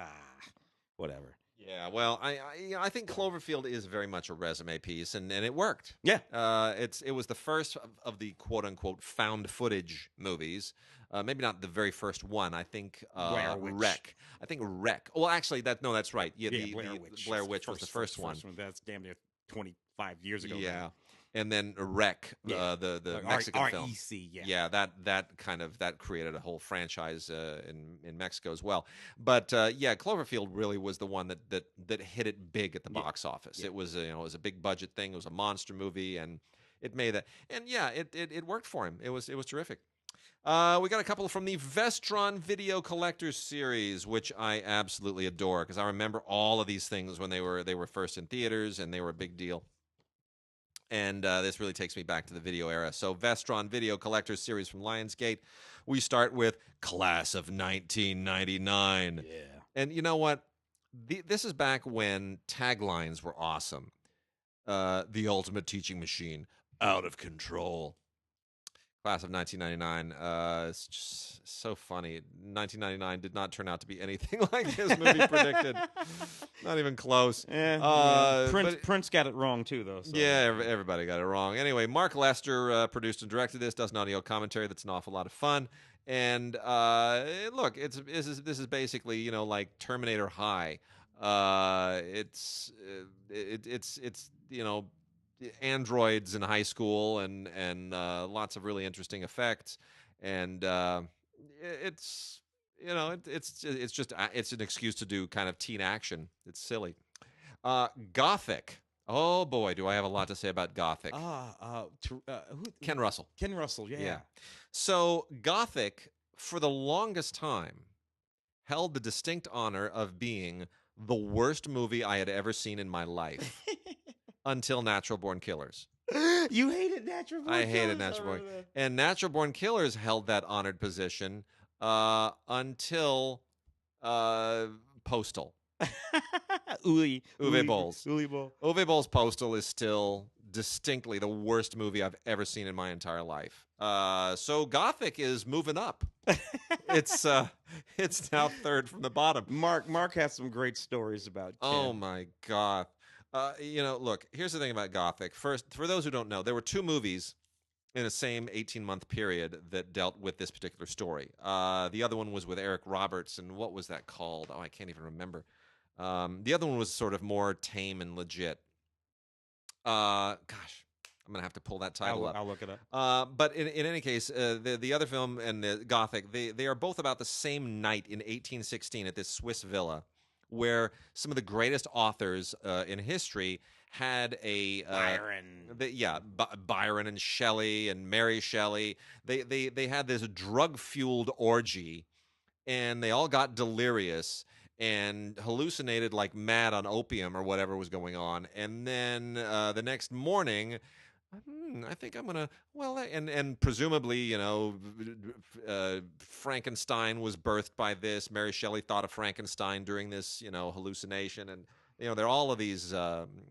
Speaker 2: whatever.
Speaker 1: Yeah, well, I think Cloverfield is very much a resume piece, and it worked.
Speaker 2: Yeah,
Speaker 1: it was the first of the quote unquote found footage movies. Maybe not the very first one. I think Wreck. I think Wreck. Well, actually, that's right. Yeah, the Blair Witch was the first one.
Speaker 2: That's damn near 25 years ago.
Speaker 1: Yeah. Right? And then Wreck, the Mexican film.
Speaker 2: REC,
Speaker 1: yeah, that created a whole franchise in Mexico as well. But Cloverfield really was the one that hit it big at the box office. Yeah. It was it was a big budget thing. It was a monster movie, and it made that. And it worked for him. It was terrific. We got a couple from the Vestron Video Collectors series, which I absolutely adore because I remember all of these things when they were first in theaters, and they were a big deal. And this really takes me back to the video era. So Vestron Video Collectors series from Lionsgate. We start with Class of 1999.
Speaker 2: Yeah.
Speaker 1: And you know what? This is back when taglines were awesome. The ultimate teaching machine, out of control. Class of 1999. It's just so funny. 1999 did not turn out to be anything like this movie predicted. Not even close.
Speaker 2: Prince got it wrong too, though. So.
Speaker 1: Yeah, everybody got it wrong. Anyway, Mark Lester produced and directed this. Does an audio commentary that's an awful lot of fun. And look, this is basically like Terminator High. It's androids in high school and lots of really interesting effects, and it's an excuse to do kind of teen action. It's silly. Gothic. Oh boy, do I have a lot to say about Gothic. Ken Russell.
Speaker 2: Ken Russell, yeah.
Speaker 1: So Gothic, for the longest time, held the distinct honor of being the worst movie I had ever seen in my life. Until Natural Born Killers.
Speaker 2: You hated Natural Born Killers?
Speaker 1: I hated Natural Born. And Natural Born Killers held that honored position until Postal. Uwe Boll's. Uwe Boll's Postal is still distinctly the worst movie I've ever seen in my entire life. So Gothic is moving up. It's now third from the bottom.
Speaker 2: Mark has some great stories about Ken.
Speaker 1: Oh my God. Look, here's the thing about Gothic. First, for those who don't know, there were two movies in the same 18-month period that dealt with this particular story. The other one was with Eric Roberts, and what was that called? Oh, I can't even remember. The other one was sort of more tame and legit. Gosh, I'm going to have to pull that title up.
Speaker 2: I'll look it up.
Speaker 1: But in any case, the other film and the Gothic, they are both about the same night in 1816 at this Swiss villa, where some of the greatest authors in history had a
Speaker 2: Byron.
Speaker 1: Byron and Shelley and Mary Shelley. They had this drug-fueled orgy, and they all got delirious and hallucinated like mad on opium or whatever was going on. And then the next morning, I think I'm gonna and presumably, Frankenstein was birthed by this. Mary Shelley thought of Frankenstein during this, hallucination, and there are all of these. Dr.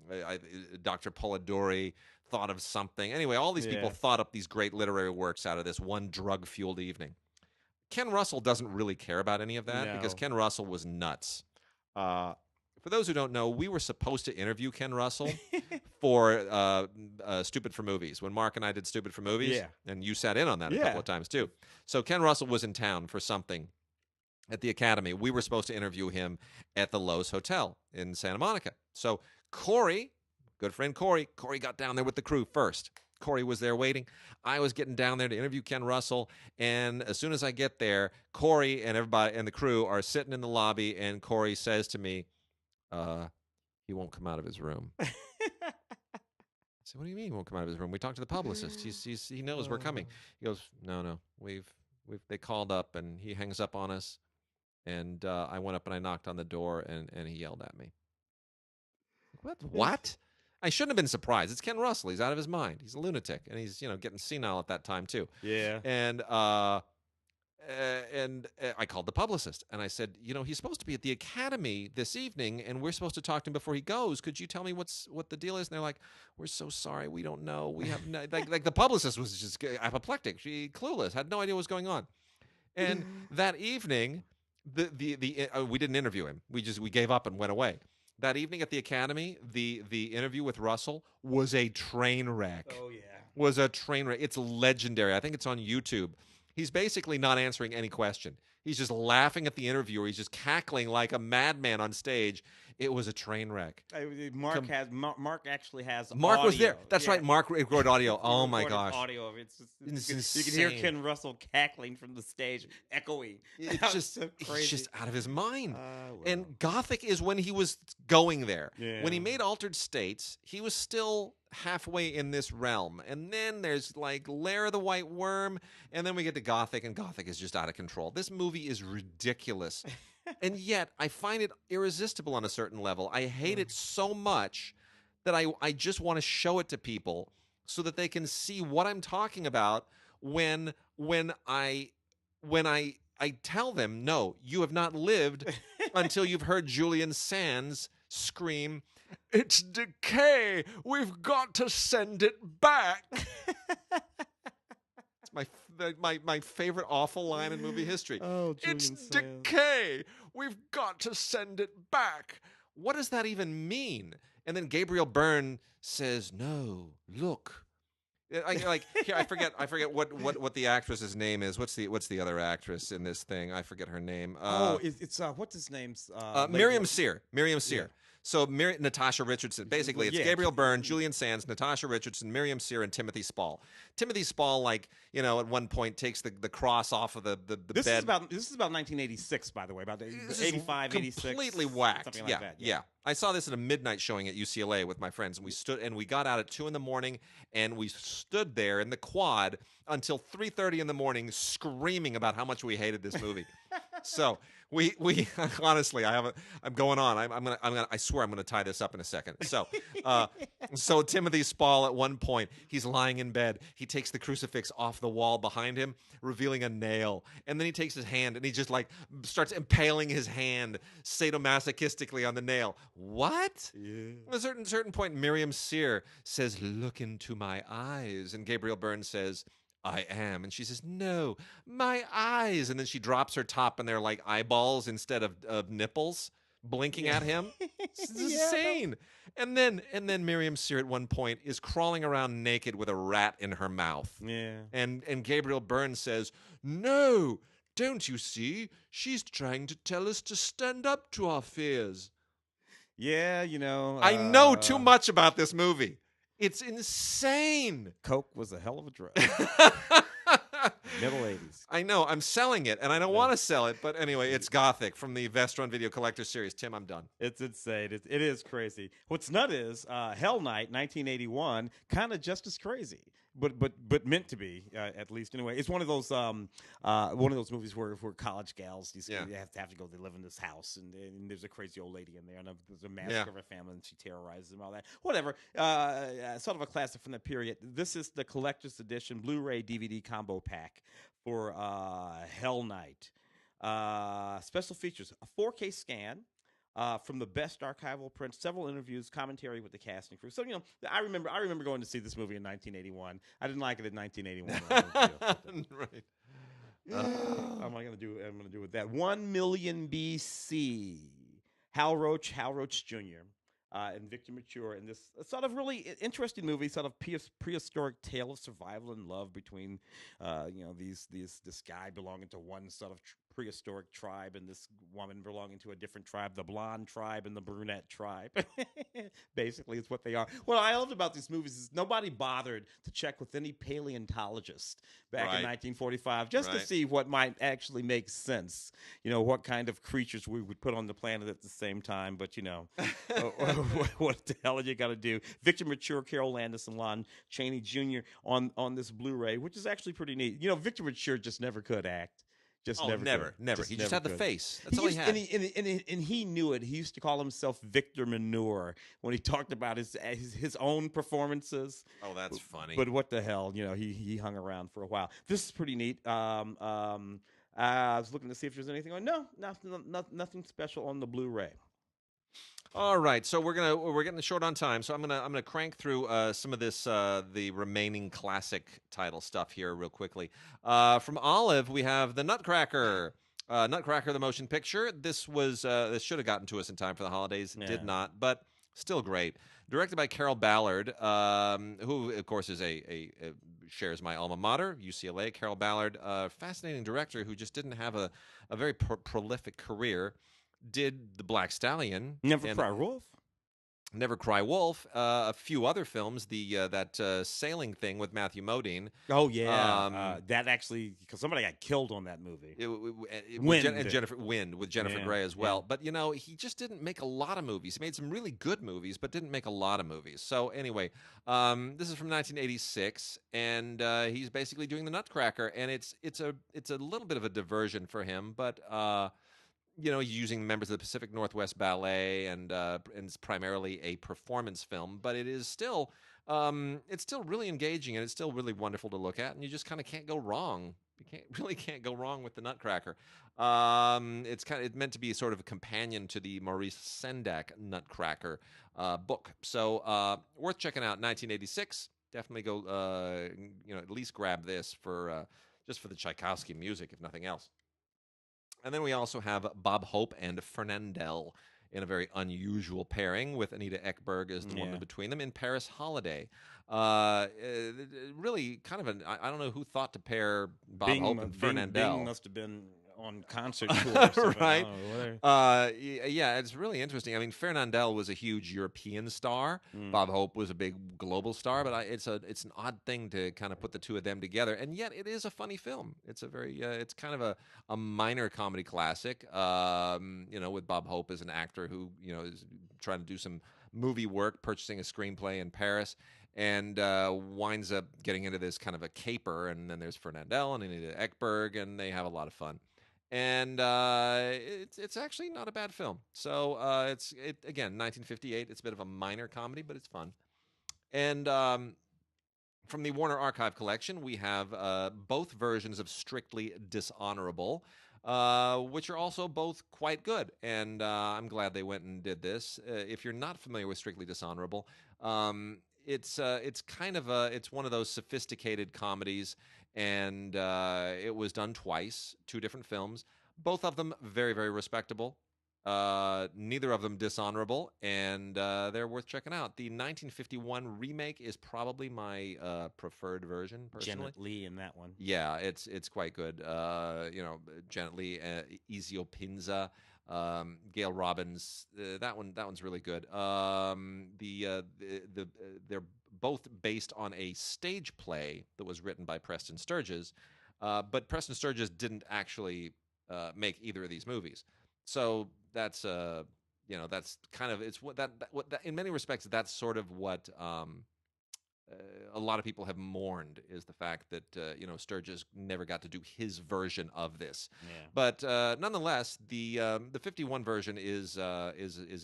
Speaker 1: Polidori thought of something. Anyway, all these people thought up these great literary works out of this one drug-fueled evening. Ken Russell doesn't really care about any of that because Ken Russell was nuts. For those who don't know, we were supposed to interview Ken Russell for Stupid for Movies when Mark and I did Stupid for Movies, and you sat in on that a couple of times too. So Ken Russell was in town for something at the Academy. We were supposed to interview him at the Lowe's Hotel in Santa Monica. So Corey, good friend Corey got down there with the crew first. Corey was there waiting. I was getting down there to interview Ken Russell, and as soon as I get there, Corey and everybody and the crew are sitting in the lobby, and Corey says to me, he won't come out of his room. I said, what do you mean he won't come out of his room? We talked to the publicist. He knows we're coming. He goes, no, they called up, and he hangs up on us, and I went up and I knocked on the door, and he yelled at me. What? I shouldn't have been surprised. It's Ken Russell. He's out of his mind. He's a lunatic, and he's getting senile at that time too.
Speaker 2: Yeah.
Speaker 1: And I called the publicist, and I said, he's supposed to be at the Academy this evening, and we're supposed to talk to him before he goes. Could you tell me what the deal is? And they're like, we're so sorry, we don't know. We have no, like the publicist was just apoplectic. She clueless, had no idea what was going on. And that evening, we didn't interview him. We gave up and went away. That evening at the Academy, the interview with Russell was a train wreck.
Speaker 2: Oh, yeah.
Speaker 1: Was a train wreck. It's legendary. I think it's on YouTube. He's basically not answering any question. He's just laughing at the interviewer. He's just cackling like a madman on stage. It was a train wreck.
Speaker 2: Mark actually has
Speaker 1: Mark
Speaker 2: audio.
Speaker 1: Was there. That's right. Mark recorded audio. Oh, my gosh.
Speaker 2: Audio.
Speaker 1: It's
Speaker 2: you can hear Ken Russell cackling from the stage, echoing.
Speaker 1: It's just
Speaker 2: so crazy.
Speaker 1: He's just out of his mind. And Gothic is when he was going there.
Speaker 2: Yeah.
Speaker 1: When he made Altered States, he was still halfway in this realm. And then there's like Lair of the White Worm, and then we get to Gothic, and Gothic is just out of control. This movie is ridiculous. And yet, I find it irresistible on a certain level. I hate it so much that I just want to show it to people so that they can see what I'm talking about when I tell them, no, you have not lived until you've heard Julian Sands scream, "It's decay! We've got to send it back!" My favorite awful line in movie history.
Speaker 2: Oh,
Speaker 1: it's decay. We've got to send it back. What does that even mean? And then Gabriel Byrne says, "No, look." I forget what the actress's name is. What's the other actress in this thing? I forget her name.
Speaker 2: It's what's his name's
Speaker 1: Miriam Sear. Miriam Sear. Yeah. So Natasha Richardson. Basically, it's Gabriel Byrne, Julian Sands, Natasha Richardson, Miriam Sear, and Timothy Spall. Timothy Spall, at one point takes the cross off of the bed.
Speaker 2: This is about 1986, by the way, about 85, 86.
Speaker 1: Completely whacked.
Speaker 2: Something like that.
Speaker 1: Yeah. I saw this at a midnight showing at UCLA with my friends, and we got out at 2 a.m, and we stood there in the quad until 3:30 in the morning, screaming about how much we hated this movie. So we honestly, I'm going on. I swear I'm gonna tie this up in a second. So Timothy Spall, at one point, he's lying in bed. He takes the crucifix off the wall behind him, revealing a nail, and then he takes his hand and he just starts impaling his hand sadomasochistically on the nail. What?
Speaker 2: Yeah.
Speaker 1: At a certain point, Miriam Sear says, "Look into my eyes," and Gabriel Byrne says, "I am." And she says, "No, my eyes." And then she drops her top, and they're like eyeballs instead of nipples blinking at him. It's insane. And then Miriam Sear at one point is crawling around naked with a rat in her mouth.
Speaker 2: Yeah.
Speaker 1: And Gabriel Byrne says, "No, don't you see? She's trying to tell us to stand up to our fears."
Speaker 2: Yeah,
Speaker 1: I know too much about this movie. It's insane.
Speaker 2: Coke was a hell of a drug. Middle 80s.
Speaker 1: I know. I'm selling it, and I don't want to sell it. But anyway, it's Gothic from the Vestron Video Collector Series. Tim, I'm done.
Speaker 2: It's insane. It is crazy. What's nut is Hell Night, 1981, kind of just as crazy, but meant to be at least anyway. It's one of those movies where college gals they have to go. They live in this house, and there's a crazy old lady in there, and there's a massacre of her family, and she terrorizes them, all that. Whatever. Sort of a classic from the period. This is the collector's edition Blu-ray DVD combo pack for Hell Night. Special features: a 4K scan. From the best archival prints, several interviews, commentary with the cast and crew. So I remember going to see this movie in 1981. I didn't like it in 1981.
Speaker 1: Right.
Speaker 2: What am I gonna do? I'm gonna do with that. 1 million BC. Hal Roach Jr. And Victor Mature in this sort of really interesting movie, sort of prehistoric tale of survival and love between, this guy belonging to one sort of prehistoric tribe and this woman belonging to a different tribe, the blonde tribe and the brunette tribe. Basically, it's what they are. What I loved about these movies is nobody bothered to check with any paleontologist back in 1945 just to see what might actually make sense. What kind of creatures we would put on the planet at the same time. But what the hell are you got to do? Victor Mature, Carol Landis, and Lon Chaney Jr. on this Blu-ray, which is actually pretty neat. Victor Mature just never could act. Never. He just had the face. That's all he had. And he knew it. He used to call himself Victor Manure when he talked about his own performances.
Speaker 1: Oh, that's funny.
Speaker 2: But what the hell? He hung around for a while. This is pretty neat. I was looking to see if there's anything on. No, nothing special on the Blu-ray.
Speaker 1: All right, so we're getting short on time, so I'm gonna crank through some of this the remaining classic title stuff here real quickly. From Olive, we have the Nutcracker, Nutcracker the motion picture. This should have gotten to us in time for the holidays, did not, but still great. Directed by Carol Ballard, who of course is a shares my alma mater, UCLA. Carol Ballard, fascinating director who just didn't have a very prolific career. Did The Black Stallion,
Speaker 2: Never Cry Wolf,
Speaker 1: Never Cry Wolf, a few other films, that sailing thing with Matthew Modine.
Speaker 2: Oh yeah, that actually, because somebody got killed on that movie.
Speaker 1: Wind with Jennifer Grey as well. But he just didn't make a lot of movies. He made some really good movies, but didn't make a lot of movies. So anyway, this is from 1986, and he's basically doing the Nutcracker, and it's a little bit of a diversion for him, but. Using members of the Pacific Northwest Ballet, and it's primarily a performance film, but it is still really engaging, and it's still really wonderful to look at, and you just kind of can't go wrong. You can't go wrong with the Nutcracker. It's meant to be sort of a companion to the Maurice Sendak Nutcracker book, so worth checking out. 1986. Definitely go. At least grab this for just for the Tchaikovsky music, if nothing else. And then we also have Bob Hope and Fernandel in a very unusual pairing, with Anita Ekberg as the woman between them, in Paris Holiday. Really kind of I don't know who thought to pair Bob Hope and Fernandel.
Speaker 2: Bing must have been on concert tour.
Speaker 1: Right. It's really interesting. I mean, Fernandel was a huge European star. Bob Hope was a big global star, but it's an odd thing to kind of put the two of them together. And yet it is a funny film. It's a very it's kind of a minor comedy classic. With Bob Hope as an actor who is trying to do some movie work, purchasing a screenplay in Paris, and winds up getting into this kind of a caper. And then there's Fernandel and Anita Ekberg, and they have a lot of fun. And it's actually not a bad film. So again, 1958. It's a bit of a minor comedy, but it's fun. And from the Warner Archive collection, we have both versions of Strictly Dishonorable, which are also both quite good. And I'm glad they went and did this. If you're not familiar with Strictly Dishonorable, it's one of those sophisticated comedies. And it was done twice, 2 different films, both of them very, very respectable, neither of them dishonorable, and they're worth checking out. The 1951 remake is probably my preferred version, personally.
Speaker 2: Janet Leigh in that one.
Speaker 1: Yeah, it's quite good. Janet Leigh, Ezio Pinza, Gail Robbins. That one's really good. They're both based on a stage play that was written by Preston Sturges, But Preston Sturges didn't actually make either of these movies. So that's that's kind of it's what that in many respects that's sort of what a lot of people have mourned is the fact that Sturges never got to do his version of this.
Speaker 2: Yeah.
Speaker 1: But nonetheless, the 51 version is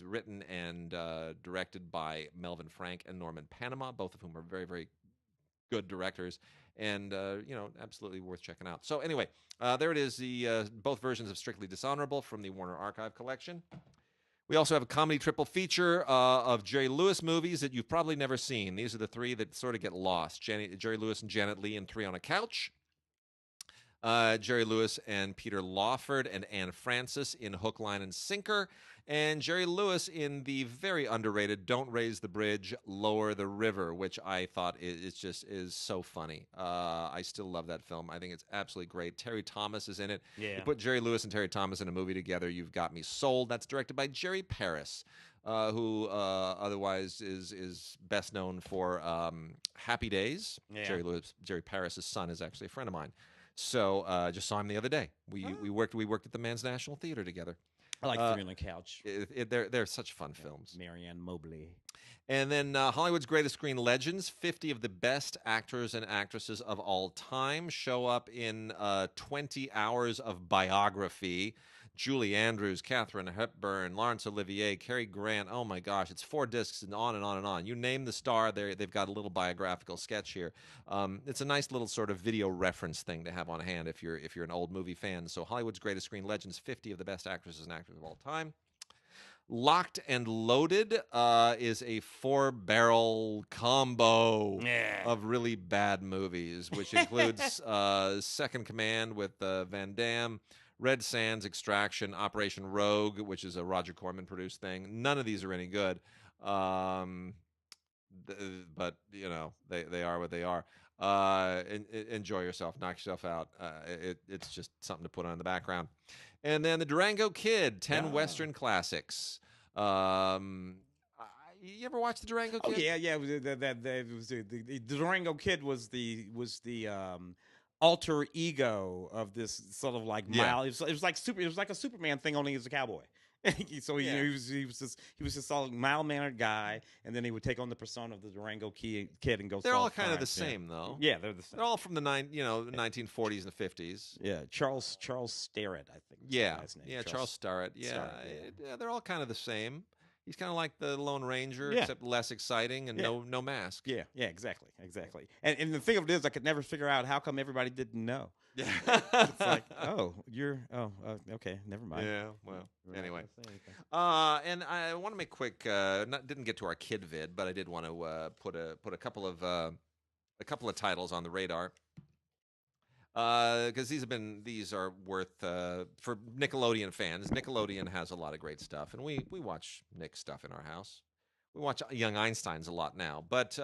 Speaker 1: written and directed by Melvin Frank and Norman Panama, both of whom are very, very good directors, and absolutely worth checking out. So anyway, there it is, the both versions of Strictly Dishonorable from the Warner Archive collection. We also have a comedy triple feature of Jerry Lewis movies that you've probably never seen. These are the three that sort of get lost. Jerry Lewis and Janet Leigh in Three on a Couch. Jerry Lewis and Peter Lawford and Anne Francis in Hook, Line, and Sinker. And Jerry Lewis in the very underrated Don't Raise the Bridge, Lower the River, which I thought is so funny. I still love that film. I think it's absolutely great. Terry Thomas is in it.
Speaker 2: Yeah.
Speaker 1: You put Jerry Lewis and Terry Thomas in a movie together, you've got me sold. That's directed by Jerry Paris, who otherwise is best known for Happy Days.
Speaker 2: Yeah.
Speaker 1: Jerry Paris' son is actually a friend of mine. So just saw him the other day. We worked at the Man's National Theater together.
Speaker 2: I like Three on the Couch.
Speaker 1: They're such fun films.
Speaker 2: Marianne Mobley.
Speaker 1: And then Hollywood's Greatest Screen Legends, 50 of the best actors and actresses of all time show up in 20 hours of biography. Julie Andrews, Katharine Hepburn, Laurence Olivier, Cary Grant. Oh my gosh, it's 4 discs and on and on and on. You name the star, they've got a little biographical sketch here. It's a nice little sort of video reference thing to have on hand if you're an old movie fan. So Hollywood's Greatest Screen Legends, 50 of the best actresses and actors of all time. Locked and Loaded is a 4-barrel combo of really bad movies, which includes Second Command with Van Damme, Red Sands, Extraction, Operation Rogue, which is a Roger Corman produced thing. None of these are any good, but they are what they are. Enjoy yourself, knock yourself out. It's just something to put on in the background. And then the Durango Kid, 10 Western classics. You ever watch the Durango Kid?
Speaker 2: Oh yeah. The Durango Kid was the alter ego of this sort of like mild. It was like a Superman thing, only he was a cowboy. So he was this all mild mannered guy, and then he would take on the persona of the Durango Kid and go.
Speaker 1: They're all kind of the same, though.
Speaker 2: Yeah, they're the same.
Speaker 1: They're all from the 1940s and 50s.
Speaker 2: Yeah, Charles Starrett, I think.
Speaker 1: Yeah,
Speaker 2: his name.
Speaker 1: Yeah, Charles Starrett. Yeah, they're all kind of the same. He's kind of like the Lone Ranger, except less exciting and no mask.
Speaker 2: Yeah, exactly. And the thing of it is, I could never figure out how come everybody didn't know.
Speaker 1: Yeah,
Speaker 2: it's like, okay, never mind.
Speaker 1: Yeah, well, anyway. And I want to make quick. Didn't get to our kid vid, but I did want to put a couple of titles on the radar. Because these are worth for Nickelodeon fans. Nickelodeon has a lot of great stuff, and we watch Nick stuff in our house. We watch Young Einsteins a lot now, but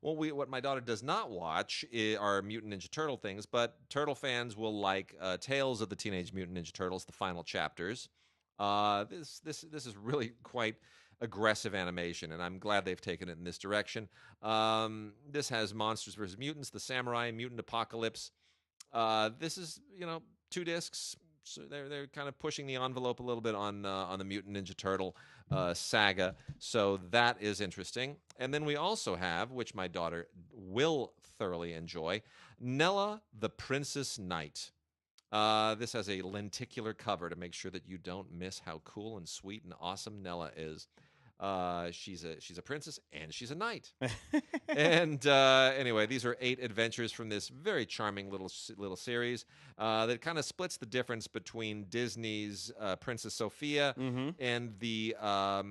Speaker 1: what my daughter does not watch are Mutant Ninja Turtle things. But Turtle fans will like Tales of the Teenage Mutant Ninja Turtles, the final chapters. This is really quite aggressive animation, and I'm glad they've taken it in this direction. This has Monsters vs. Mutants, the Samurai, Mutant Apocalypse. This is 2 discs, so they're kind of pushing the envelope a little bit on the Mutant Ninja Turtle saga, so that is interesting. And then we also have, which my daughter will thoroughly enjoy, Nella the Princess Knight. This has a lenticular cover to make sure that you don't miss how cool and sweet and awesome Nella is. She's a princess and she's a knight. And anyway, these are 8 adventures from this very charming little series that kind of splits the difference between Disney's Princess Sophia and the My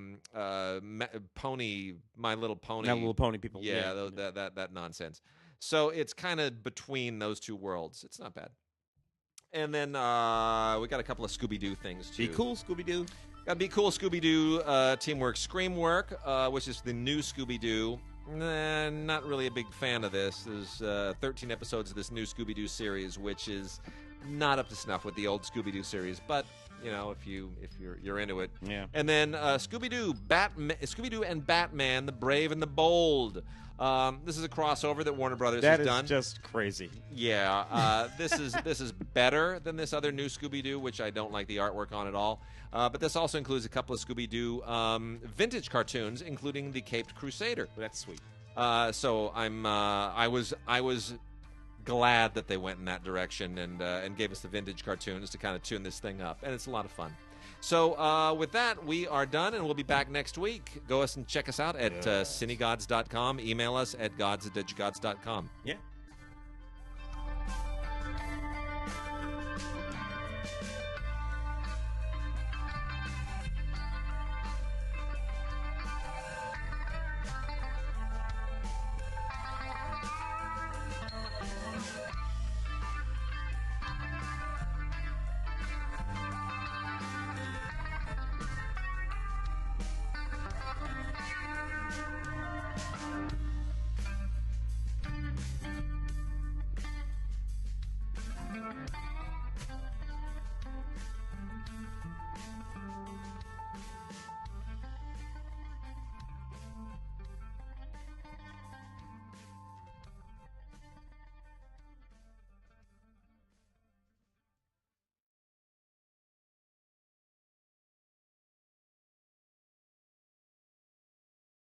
Speaker 1: Little Pony people. Yeah, that nonsense. So it's kind of between those 2 worlds. It's not bad. And then we got a couple of Scooby-Doo things too.
Speaker 2: Be Cool Scooby-Doo.
Speaker 1: Got Be Cool Scooby-Doo, Teamwork Screamwork, which is the new Scooby-Doo. Not really a big fan of this. There's 13 episodes of this new Scooby-Doo series, which is
Speaker 3: not up to snuff with the old Scooby-Doo series, but you know, if you're into it.
Speaker 2: Yeah.
Speaker 3: And then Scooby-Doo and Batman, the Brave and the Bold. This is a crossover that Warner Brothers has done.
Speaker 2: That is just crazy.
Speaker 3: Yeah, this is better than this other new Scooby-Doo, which I don't like the artwork on at all. But this also includes a couple of Scooby-Doo vintage cartoons, including the Caped Crusader.
Speaker 2: That's sweet.
Speaker 3: So I was glad that they went in that direction and gave us the vintage cartoons to kind of tune this thing up, and it's a lot of fun. So with that, we are done, and we'll be back next week. Go us and check us out at cinegods.com. Email us at gods@digigods.com.
Speaker 2: Yeah.